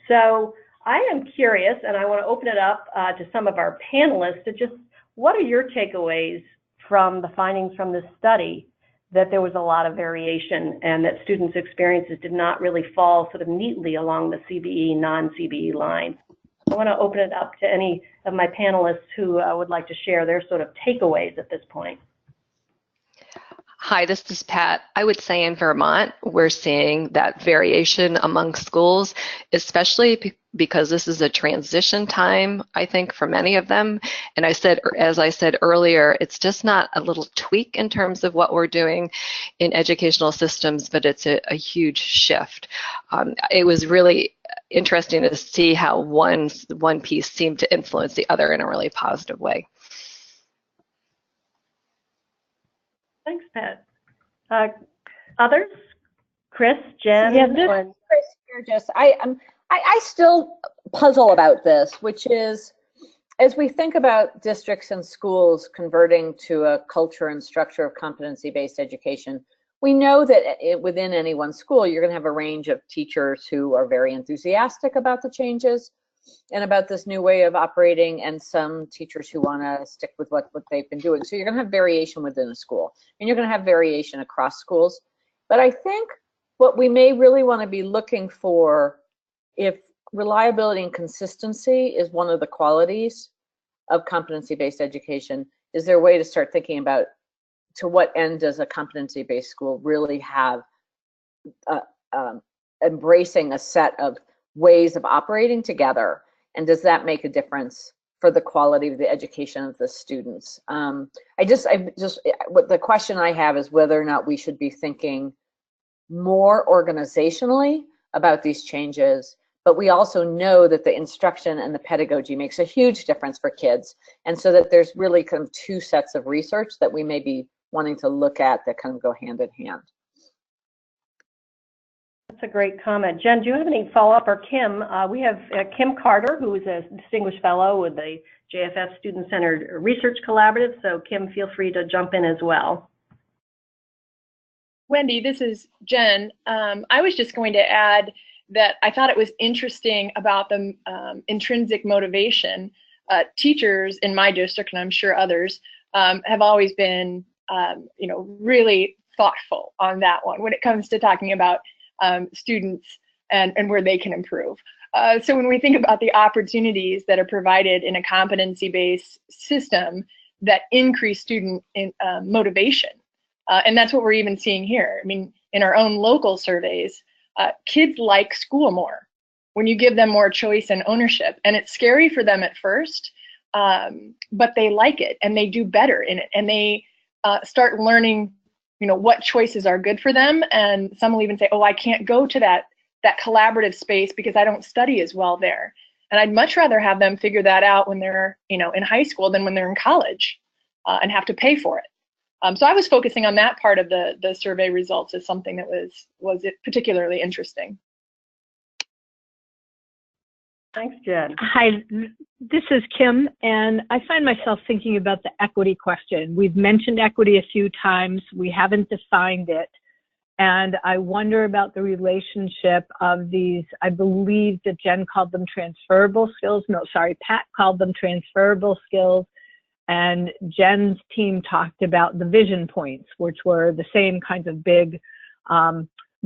So I am curious, and I want to open it up to some of our panelists to just, what are your takeaways from the findings from this study, that there was a lot of variation and that students' experiences did not really fall sort of neatly along the CBE, non-CBE line? I want to open it up to any of my panelists who would like to share their sort of takeaways at this point. Hi, this is Pat. I would say in Vermont, we're seeing that variation among schools, especially because this is a transition time, I think, for many of them. And as I said earlier, it's just not a little tweak in terms of what we're doing in educational systems, but it's a huge shift. It was really interesting to see how one piece seemed to influence the other in a really positive way. Thanks, Pat. Others? Chris, Jen? Yeah, this is Chris Sturges. I still puzzle about this, which is, as we think about districts and schools converting to a culture and structure of competency-based education, we know that within any one school, you're going to have a range of teachers who are very enthusiastic about the changes and about this new way of operating, and some teachers who want to stick with what they've been doing. So you're going to have variation within a school, and you're going to have variation across schools. But I think what we may really want to be looking for, if reliability and consistency is one of the qualities of competency-based education, is there a way to start thinking about, to what end does a competency-based school really have embracing a set of ways of operating together, and does that make a difference for the quality of the education of the students? What the question I have is whether or not we should be thinking more organizationally about these changes, but we also know that the instruction and the pedagogy makes a huge difference for kids, and so that there's really kind of 2 sets of research that we may be wanting to look at that kind of go hand in hand. That's a great comment. Jen, do you have any follow-up? Or Kim? We have Kim Carter, who is a distinguished fellow with the JFF Student-Centered Research Collaborative. So Kim, feel free to jump in as well. Wendy, this is Jen. I was just going to add that I thought it was interesting about the intrinsic motivation. Teachers in my district, and I'm sure others, have always been, really thoughtful on that one when it comes to talking about students and where they can improve. So when we think about the opportunities that are provided in a competency-based system that increase student motivation, and that's what we're even seeing here. I mean, in our own local surveys, kids like school more when you give them more choice and ownership. And it's scary for them at first, but they like it and they do better in it. And they start learning, what choices are good for them. And some will even say, oh, I can't go to that collaborative space because I don't study as well there. And I'd much rather have them figure that out when they're, in high school than when they're in college and have to pay for it. So I was focusing on that part of the survey results as something that was particularly interesting. Thanks, Jen. Hi, this is Kim, and I find myself thinking about the equity question. We've mentioned equity a few times. We haven't defined it. And I wonder about the relationship of these, I believe that Jen called them transferable skills. No, sorry, Pat called them transferable skills. And Jen's team talked about the vision points, which were the same kinds of big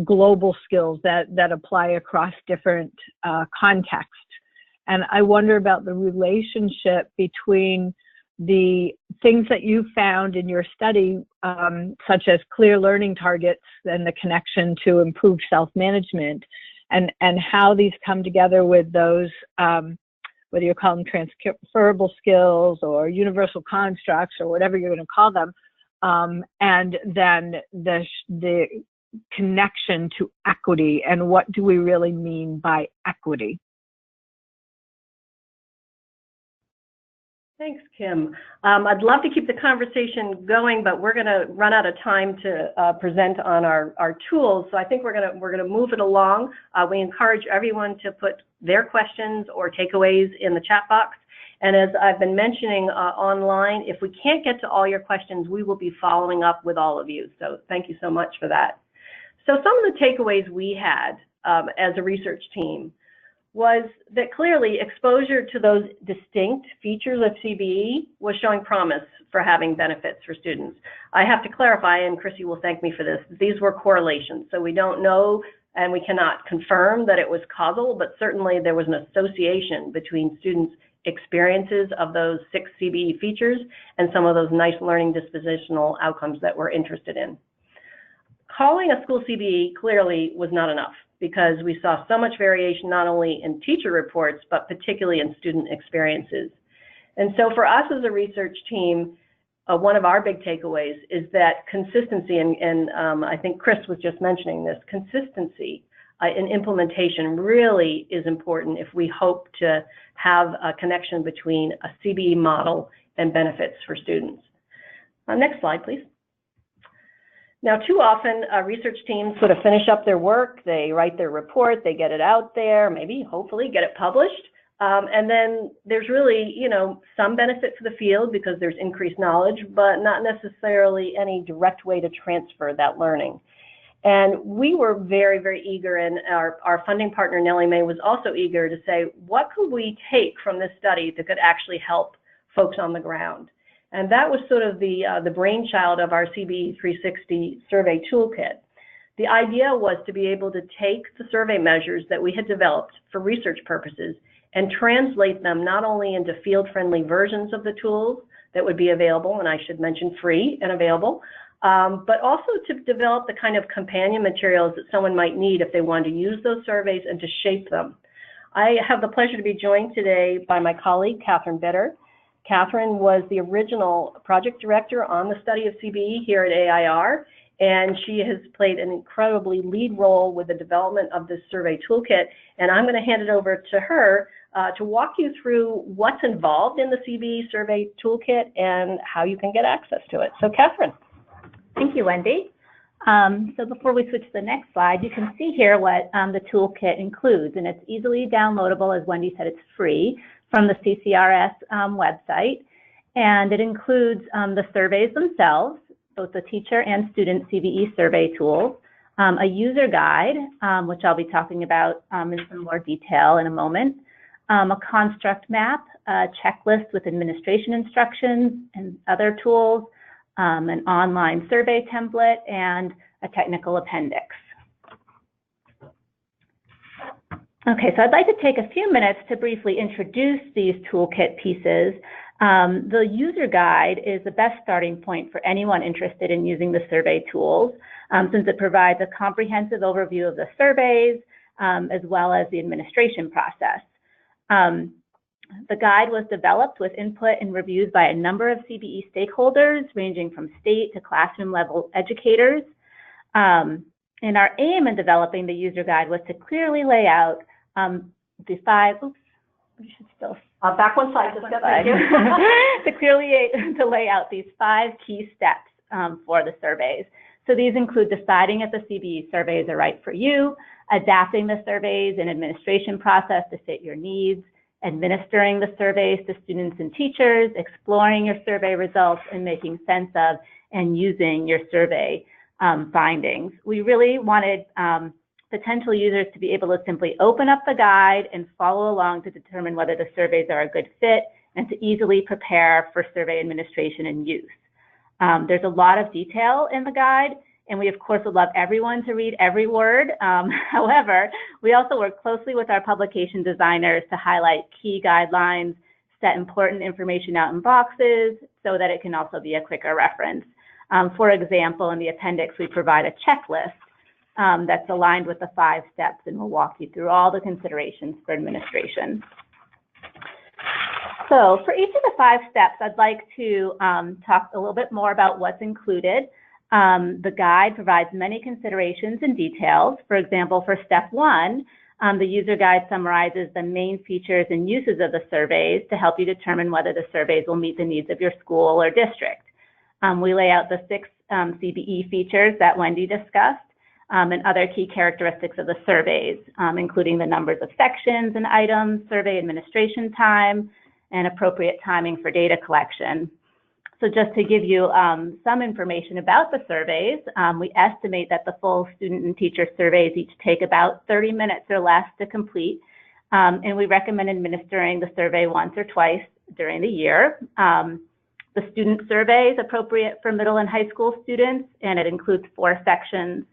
global skills that apply across different contexts. And I wonder about the relationship between the things that you found in your study, such as clear learning targets and the connection to improved self-management, and how these come together with those, whether you call them transferable skills or universal constructs or whatever you're going to call them, and then the connection to equity, and what do we really mean by equity? Thanks, Kim. I'd love to keep the conversation going, but we're going to run out of time to present on our tools. So I think we're going to move it along. We encourage everyone to put their questions or takeaways in the chat box. And as I've been mentioning online, if we can't get to all your questions, we will be following up with all of you. So thank you so much for that. So some of the takeaways we had as a research team was that clearly exposure to those distinct features of CBE was showing promise for having benefits for students. I have to clarify, and Chrissy will thank me for this, these were correlations. So we don't know and we cannot confirm that it was causal, but certainly there was an association between students' experiences of those 6 CBE features and some of those nice learning dispositional outcomes that we're interested in. Calling a school CBE clearly was not enough, because we saw so much variation not only in teacher reports, but particularly in student experiences. And so for us as a research team, one of our big takeaways is that consistency, and I think Chris was just mentioning this, consistency in implementation really is important if we hope to have a connection between a CBE model and benefits for students. Next slide, please. Now, too often, research teams sort of finish up their work, they write their report, they get it out there, maybe, hopefully, get it published, and then there's really, some benefit for the field because there's increased knowledge, but not necessarily any direct way to transfer that learning. And we were very, very eager, and our funding partner, Nellie Mae, was also eager to say, what could we take from this study that could actually help folks on the ground? And that was sort of the brainchild of our CBE 360 survey toolkit. The idea was to be able to take the survey measures that we had developed for research purposes and translate them not only into field-friendly versions of the tools that would be available, and I should mention free and available, but also to develop the kind of companion materials that someone might need if they wanted to use those surveys and to shape them. I have the pleasure to be joined today by my colleague, Catherine Bitter. Catherine was the original project director on the study of CBE here at AIR, and she has played an incredibly lead role with the development of this survey toolkit. And I'm going to hand it over to her to walk you through what's involved in the CBE survey toolkit and how you can get access to it. So Catherine. Thank you, Wendy. So before we switch to the next slide, you can see here what the toolkit includes, and it's easily downloadable. As Wendy said, it's free from the CCRS website, and it includes the surveys themselves, both the teacher and student CBE survey tools, a user guide, which I'll be talking about in some more detail in a moment, a construct map, a checklist with administration instructions and other tools, an online survey template, and a technical appendix. Okay, so I'd like to take a few minutes to briefly introduce these toolkit pieces. The user guide is the best starting point for anyone interested in using the survey tools, since it provides a comprehensive overview of the surveys, as well as the administration process. The guide was developed with input and reviews by a number of CBE stakeholders, ranging from state to classroom level educators. And our aim in developing the user guide was to clearly lay out the 5, oops, we should still. Back one slide, just thank you. to lay out these 5 key steps for the surveys. So these include deciding if the CBE surveys are right for you, adapting the surveys and administration process to fit your needs, administering the surveys to students and teachers, exploring your survey results, and making sense of and using your survey findings. We really wanted potential users to be able to simply open up the guide and follow along to determine whether the surveys are a good fit and to easily prepare for survey administration and use. There's a lot of detail in the guide, and we of course would love everyone to read every word. However, we also work closely with our publication designers to highlight key guidelines, set important information out in boxes so that it can also be a quicker reference. For example, in the appendix, we provide a checklist that's aligned with the 5 steps, and we'll walk you through all the considerations for administration. So for each of the 5 steps, I'd like to talk a little bit more about what's included. The guide provides many considerations and details. For example, for step 1, the user guide summarizes the main features and uses of the surveys to help you determine whether the surveys will meet the needs of your school or district. We lay out the 6 CBE features that Wendy discussed, and other key characteristics of the surveys, including the numbers of sections and items, survey administration time, and appropriate timing for data collection. So just to give you some information about the surveys, we estimate that the full student and teacher surveys each take about 30 minutes or less to complete, and we recommend administering the survey once or twice during the year. The student survey is appropriate for middle and high school students, and it includes 4 sections,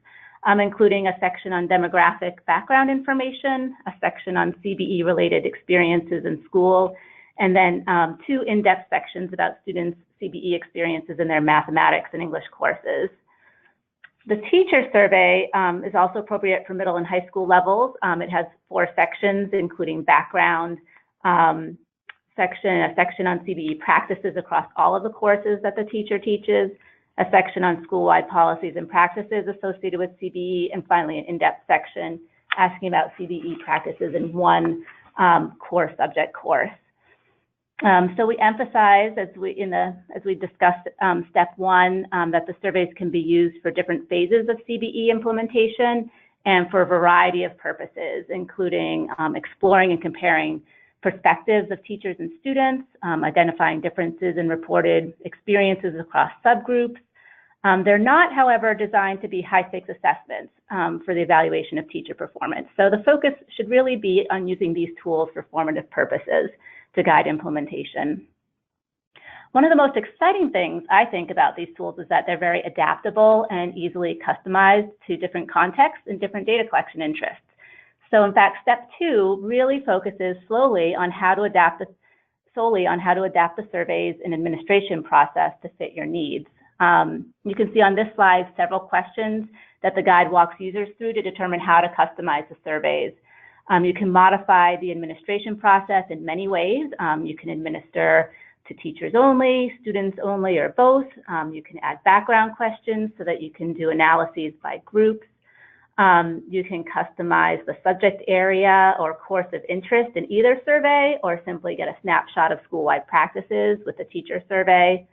including a section on demographic background information, a section on CBE-related experiences in school, and then 2 in-depth sections about students' CBE experiences in their mathematics and English courses. The teacher survey is also appropriate for middle and high school levels. It has 4 sections, including background, a section on CBE practices across all of the courses that the teacher teaches, a section on school-wide policies and practices associated with CBE, and finally an in-depth section asking about CBE practices in one core subject course. So we emphasize, as we discussed step 1, that the surveys can be used for different phases of CBE implementation and for a variety of purposes, including exploring and comparing perspectives of teachers and students, identifying differences in reported experiences across subgroups. They're not, however, designed to be high-stakes assessments for the evaluation of teacher performance. So the focus should really be on using these tools for formative purposes to guide implementation. One of the most exciting things I think about these tools is that they're very adaptable and easily customized to different contexts and different data collection interests. So in fact, step 2 really focuses solely on how to adapt the surveys and administration process to fit your needs. You can see on this slide several questions that the guide walks users through to determine how to customize the surveys. You can modify the administration process in many ways. You can administer to teachers only, students only, or both. You can add background questions so that you can do analyses by groups. You can customize the subject area or course of interest in either survey, or simply get a snapshot of school-wide practices with the teacher survey.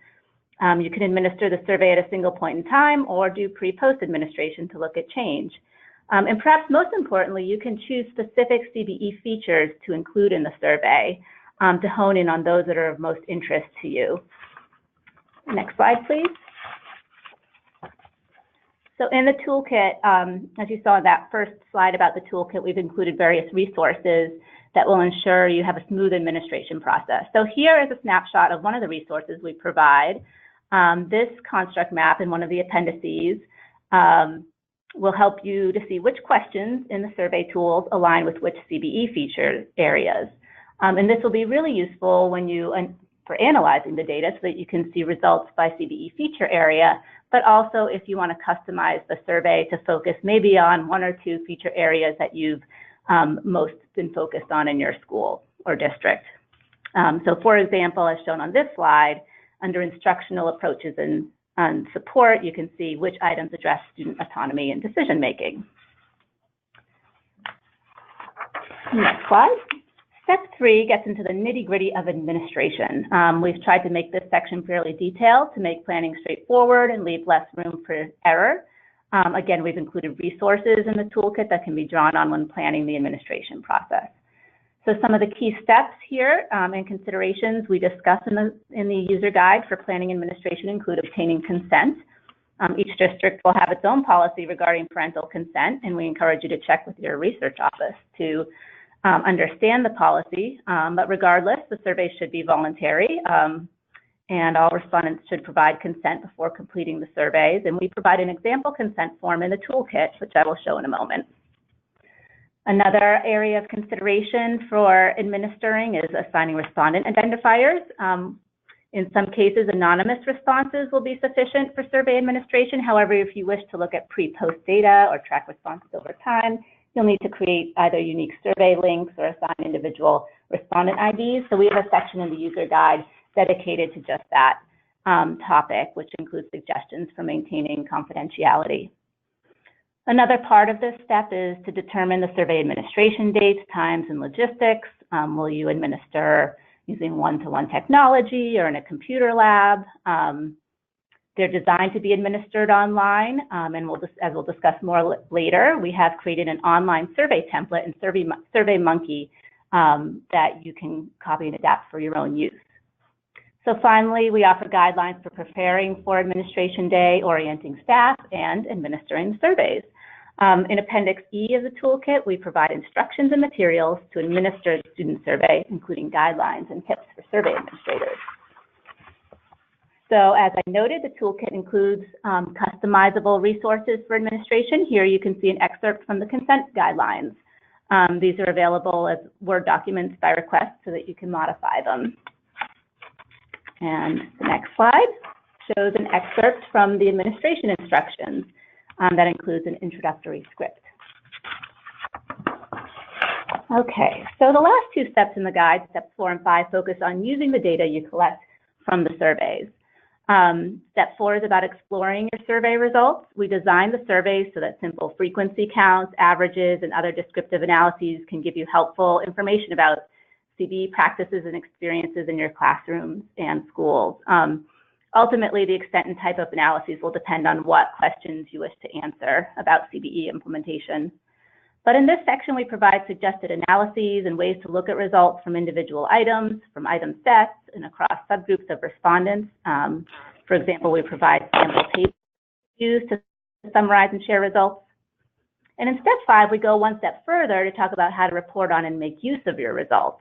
You can administer the survey at a single point in time or do pre-post administration to look at change. And perhaps most importantly, you can choose specific CBE features to include in the survey to hone in on those that are of most interest to you. Next slide, please. So in the toolkit, as you saw in that first slide about the toolkit, we've included various resources that will ensure you have a smooth administration process. So here is a snapshot of one of the resources we provide. This construct map in one of the appendices will help you to see which questions in the survey tools align with which CBE feature areas. And this will be really useful when for analyzing the data so that you can see results by CBE feature area, but also if you want to customize the survey to focus maybe on 1 or 2 feature areas that you've most been focused on in your school or district. So for example, as shown on this slide, under instructional approaches and support, you can see which items address student autonomy and decision making. Next slide. Step 3 gets into the nitty-gritty of administration. We've tried to make this section fairly detailed to make planning straightforward and leave less room for error. Again, we've included resources in the toolkit that can be drawn on when planning the administration process. So some of the key steps here and considerations we discuss in the user guide for planning administration include obtaining consent. Each district will have its own policy regarding parental consent, and we encourage you to check with your research office to understand the policy. But regardless, the survey should be voluntary, and all respondents should provide consent before completing the surveys. And we provide an example consent form in the toolkit, which I will show in a moment. Another area of consideration for administering is assigning respondent identifiers. In some cases, anonymous responses will be sufficient for survey administration. However, if you wish to look at pre-post data or track responses over time, you'll need to create either unique survey links or assign individual respondent IDs. So we have a section in the user guide dedicated to just that topic, which includes suggestions for maintaining confidentiality. Another part of this step is to determine the survey administration dates, times, and logistics. Will you administer using one-to-one technology or in a computer lab? They're designed to be administered online, and as we'll discuss more later, we have created an online survey template and SurveyMonkey that you can copy and adapt for your own use. So finally, we offer guidelines for preparing for administration day, orienting staff, and administering surveys. In Appendix E of the toolkit, we provide instructions and materials to administer the student survey, including guidelines and tips for survey administrators. So as I noted, the toolkit includes customizable resources for administration. Here you can see an excerpt from the consent guidelines. These are available as Word documents by request so that you can modify them. And the next slide shows an excerpt from the administration instructions that includes an introductory script. Okay, so the last two steps in the guide, steps 4 and 5, focus on using the data you collect from the surveys. Step 4 is about exploring your survey results. We designed the surveys so that simple frequency counts, averages, and other descriptive analyses can give you helpful information about CBE practices and experiences in your classrooms and schools. Ultimately, the extent and type of analyses will depend on what questions you wish to answer about CBE implementation. But in this section, we provide suggested analyses and ways to look at results from individual items, from item sets, and across subgroups of respondents. For example, we provide sample tables used to summarize and share results. And in step 5, we go one step further to talk about how to report on and make use of your results.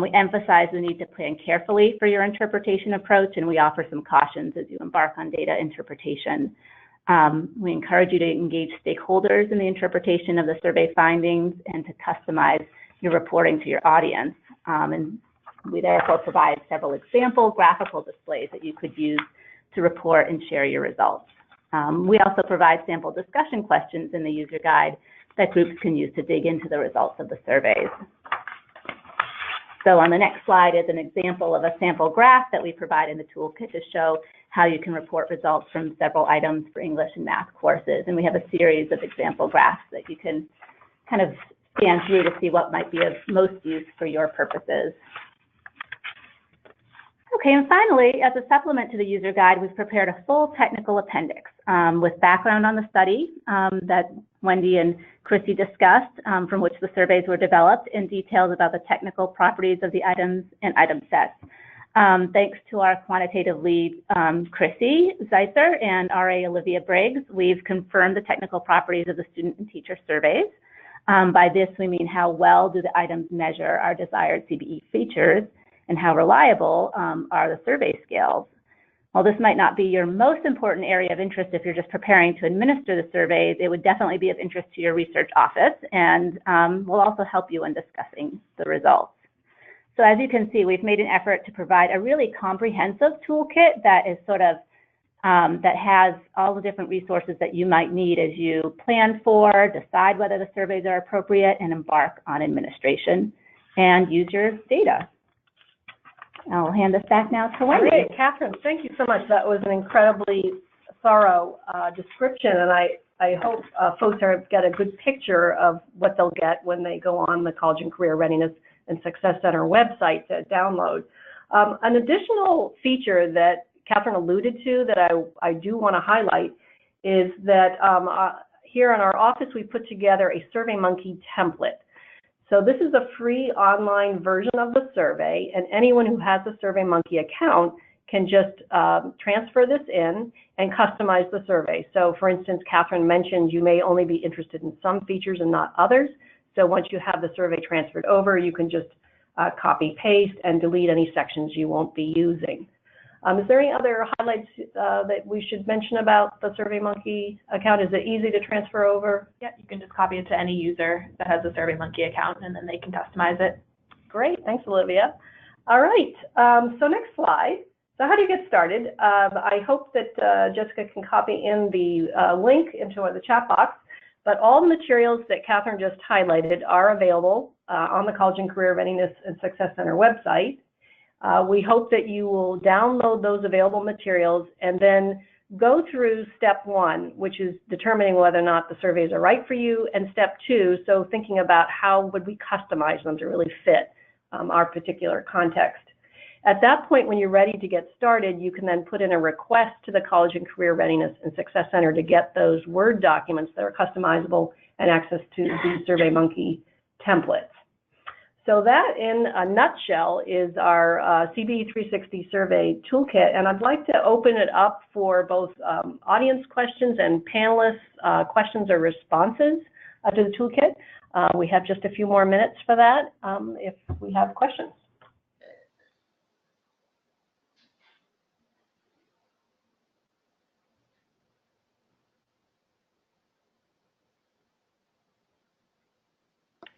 We emphasize the need to plan carefully for your interpretation approach, and we offer some cautions as you embark on data interpretation. We encourage you to engage stakeholders in the interpretation of the survey findings and to customize your reporting to your audience. And we therefore provide several example graphical displays that you could use to report and share your results. We also provide sample discussion questions in the user guide that groups can use to dig into the results of the surveys. So on the next slide is an example of a sample graph that we provide in the toolkit to show how you can report results from several items for English and math courses. And we have a series of example graphs that you can kind of scan through to see what might be of most use for your purposes. Okay, and finally, as a supplement to the user guide, we've prepared a full technical appendix with background on the study that Wendy and Chrissy discussed, from which the surveys were developed, and details about the technical properties of the items and item sets. Thanks to our quantitative lead, Chrissy Zeitzer, and RA Olivia Briggs, we've confirmed the technical properties of the student and teacher surveys. By this, we mean how well do the items measure our desired CBE features, and how reliable are the survey scales. While this might not be your most important area of interest if you're just preparing to administer the surveys, it would definitely be of interest to your research office, and will also help you in discussing the results. So as you can see, we've made an effort to provide a really comprehensive toolkit that is sort of, that has all the different resources that you might need as you plan for, decide whether the surveys are appropriate, and embark on administration and use your data. I'll hand this back now to Wendy. Great, Catherine, thank you so much. That was an incredibly thorough description, and I hope folks get a good picture of what they'll get when they go on the College and Career Readiness and Success Center website to download. An additional feature that Catherine alluded to that I do want to highlight is that here in our office we put together a SurveyMonkey template. So this is a free online version of the survey, and anyone who has a SurveyMonkey account can just transfer this in and customize the survey. So for instance, Catherine mentioned you may only be interested in some features and not others. So once you have the survey transferred over, you can just copy, paste, and delete any sections you won't be using. Is there any other highlights that we should mention about the SurveyMonkey account? Is it easy to transfer over? Yeah, you can just copy it to any user that has a SurveyMonkey account, and then they can customize it. Great, thanks, Olivia. All right, so next slide. So how do you get started? I hope that Jessica can copy in the link into the chat box, but all the materials that Catherine just highlighted are available on the College and Career Readiness and Success Center website. We hope that you will download those available materials and then go through step 1, which is determining whether or not the surveys are right for you, and step 2, so thinking about how would we customize them to really fit our particular context. At that point, when you're ready to get started, you can then put in a request to the College and Career Readiness and Success Center to get those Word documents that are customizable and access to the SurveyMonkey templates. So that, in a nutshell, is our CBE 360 Survey Toolkit, and I'd like to open it up for both audience questions and panelists' questions or responses to the toolkit. We have just a few more minutes for that if we have questions.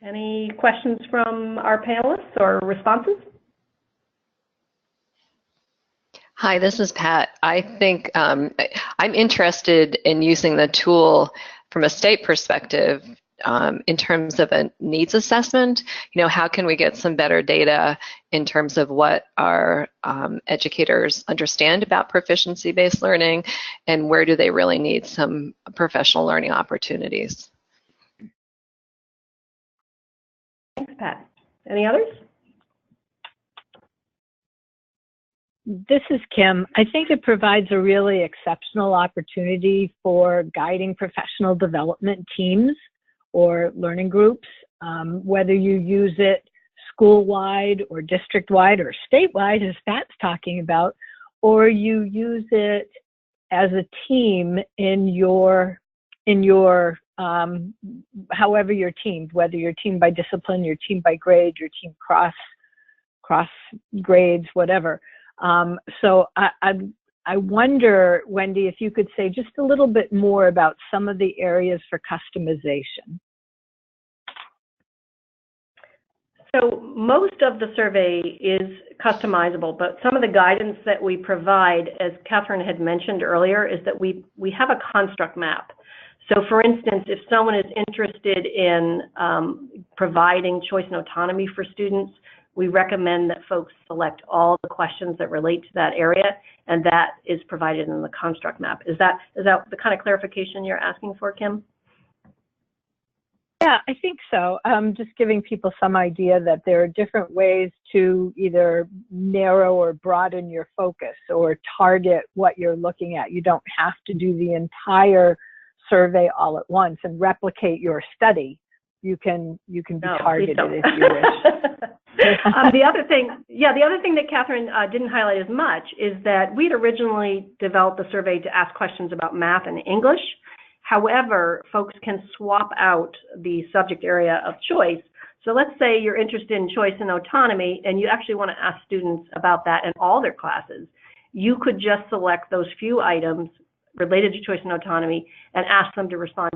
Any questions from our panelists or responses? Hi, this is Pat. I think I'm interested in using the tool from a state perspective in terms of a needs assessment. You know, how can we get some better data in terms of what our educators understand about proficiency-based learning, and where do they really need some professional learning opportunities? Thanks, Pat. Any others? This is Kim. I think it provides a really exceptional opportunity for guiding professional development teams or learning groups, whether you use it school-wide or district-wide or statewide, as Pat's talking about, or you use it as a team in your however you're teamed, whether you're teamed by discipline, you're teamed by grade, you're teamed cross grades, whatever. So I wonder, Wendy, if you could say just a little bit more about some of the areas for customization. So most of the survey is customizable, but some of the guidance that we provide, as Catherine had mentioned earlier, is that we have a construct map. So for instance, if someone is interested in providing choice and autonomy for students, we recommend that folks select all the questions that relate to that area, and that is provided in the construct map. Is that the kind of clarification you're asking for, Kim? Yeah, I think so. Just giving people some idea that there are different ways to either narrow or broaden your focus or target what you're looking at. You don't have to do the entire survey all at once and replicate your study. You can be targeted if you wish. The other thing that Catherine didn't highlight as much is that we'd originally developed the survey to ask questions about math and English. However, folks can swap out the subject area of choice. So let's say you're interested in choice and autonomy, and you actually want to ask students about that in all their classes. You could just select those few items related to choice and autonomy and ask them to respond,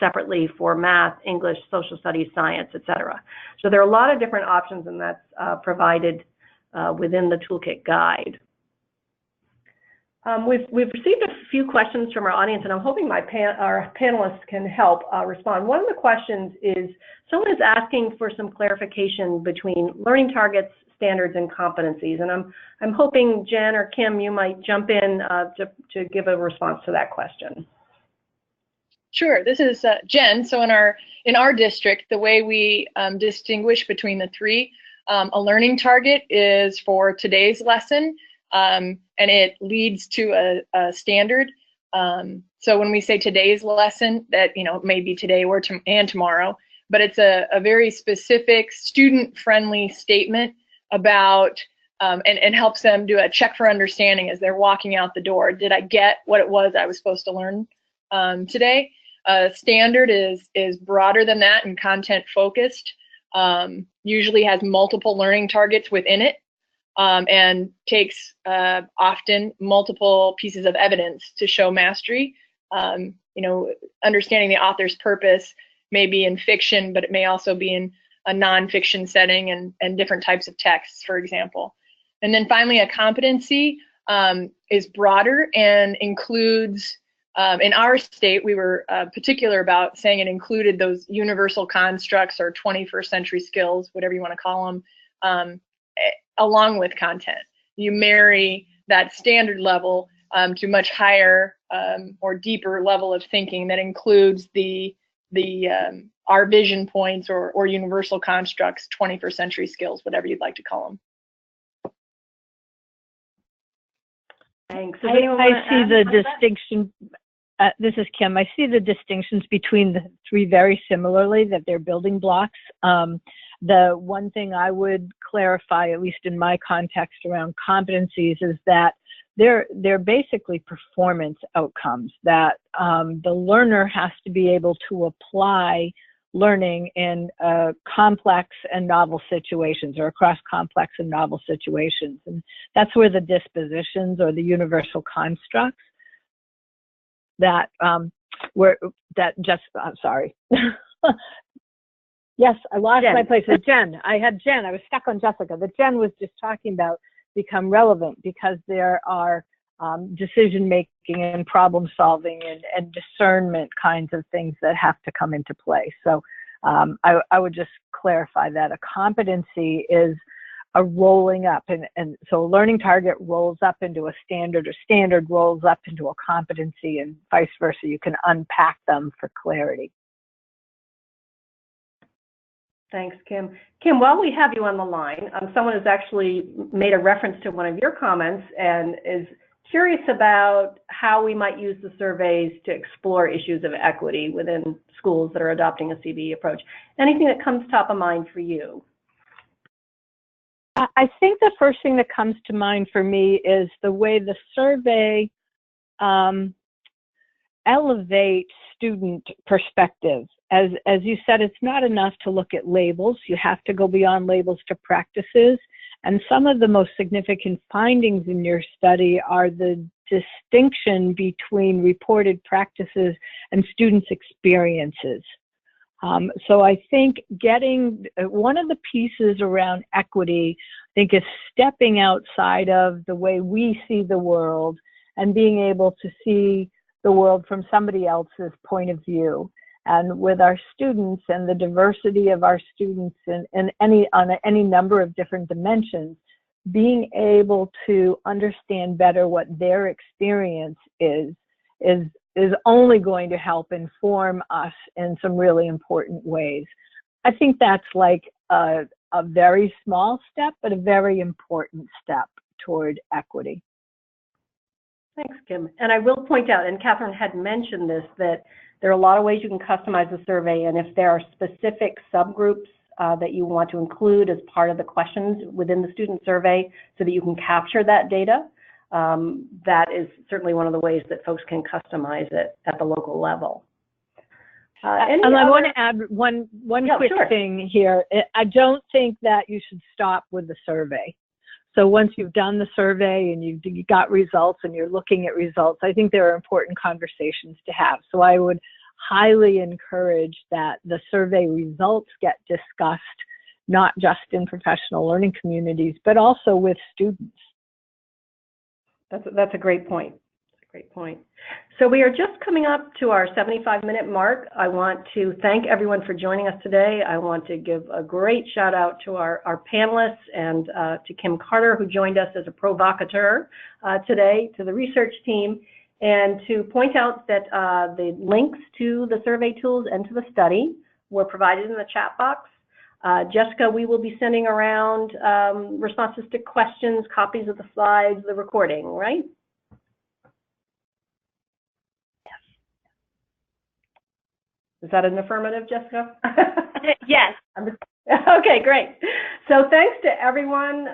separately for math, English, social studies, science, etc. So there are a lot of different options, and that's provided within the toolkit guide. We've received a few questions from our audience, and I'm hoping our panelists can help respond. One of the questions is, someone is asking for some clarification between learning targets, standards, and competencies, and I'm hoping Jen or Kim, you might jump in to give a response to that question. Sure, this is Jen. So in our district, the way we distinguish between the three, a learning target is for today's lesson, and it leads to a standard. So when we say today's lesson, that may be today or and tomorrow, but it's a very specific student-friendly statement about and helps them do a check for understanding as they're walking out the door. Did I get what it was I was supposed to learn today? Standard is broader than that and content focused, usually has multiple learning targets within it, and takes often multiple pieces of evidence to show mastery. Understanding the author's purpose may be in fiction, but it may also be in a nonfiction setting and different types of texts, for example. And then finally, a competency is broader and includes, in our state, we were particular about saying it included those universal constructs or 21st century skills, whatever you want to call them, along with content. You marry that standard level to much higher or deeper level of thinking that includes our vision points or universal constructs, 21st century skills, whatever you'd like to call them. Thanks. I see the distinction. This is Kim. I see the distinctions between the three very similarly, that they're building blocks. The one thing I would clarify, at least in my context around competencies, is that they're basically performance outcomes, that the learner has to be able to apply learning in complex and novel situations, or across complex and novel situations. And that's where the dispositions or the universal constructs that I'm sorry. Yes, I lost Jen. my place with Jen. I was stuck on Jessica. The Jen was just talking about become relevant, because there are decision making and problem solving and discernment kinds of things that have to come into play. So I would just clarify that a competency is a rolling up, and so a learning target rolls up into a standard, or standard rolls up into a competency, and vice versa. You can unpack them for clarity. Thanks, Kim. Kim, while we have you on the line, someone has actually made a reference to one of your comments and is curious about how we might use the surveys to explore issues of equity within schools that are adopting a CBE approach. Anything that comes top of mind for you? I think the first thing that comes to mind for me is the way the survey elevates student perspective. As you said, it's not enough to look at labels. You have to go beyond labels to practices. And some of the most significant findings in your study are the distinction between reported practices and students' experiences. So I think getting one of the pieces around equity, I think, is stepping outside of the way we see the world and being able to see the world from somebody else's point of view. And with our students and the diversity of our students on any number of different dimensions, being able to understand better what their experience is only going to help inform us in some really important ways. I think that's like a very small step, but a very important step toward equity. Thanks, Kim. And I will point out, and Catherine had mentioned this, that there are a lot of ways you can customize the survey, and if there are specific subgroups that you want to include as part of the questions within the student survey so that you can capture that data, that is certainly one of the ways that folks can customize it at the local level. And I want to add one quick thing here. I don't think that you should stop with the survey. So once you've done the survey and you've got results and you're looking at results, I think there are important conversations to have. So I would highly encourage that the survey results get discussed, not just in professional learning communities, but also with students. That's a great point. Great point. So we are just coming up to our 75-minute mark. I want to thank everyone for joining us today. I want to give a great shout out to our panelists and to Kim Carter, who joined us as a provocateur today, to the research team, and to point out that the links to the survey tools and to the study were provided in the chat box. Jessica, we will be sending around responses to questions, copies of the slides, the recording, right? Is that an affirmative, Jessica? Yes. Okay, great. So thanks to everyone.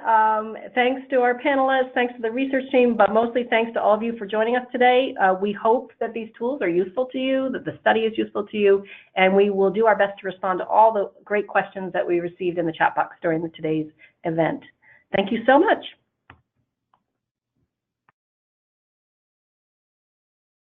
Thanks to our panelists. Thanks to the research team, but mostly thanks to all of you for joining us today. We hope that these tools are useful to you, that the study is useful to you, and we will do our best to respond to all the great questions that we received in the chat box during today's event. Thank you so much.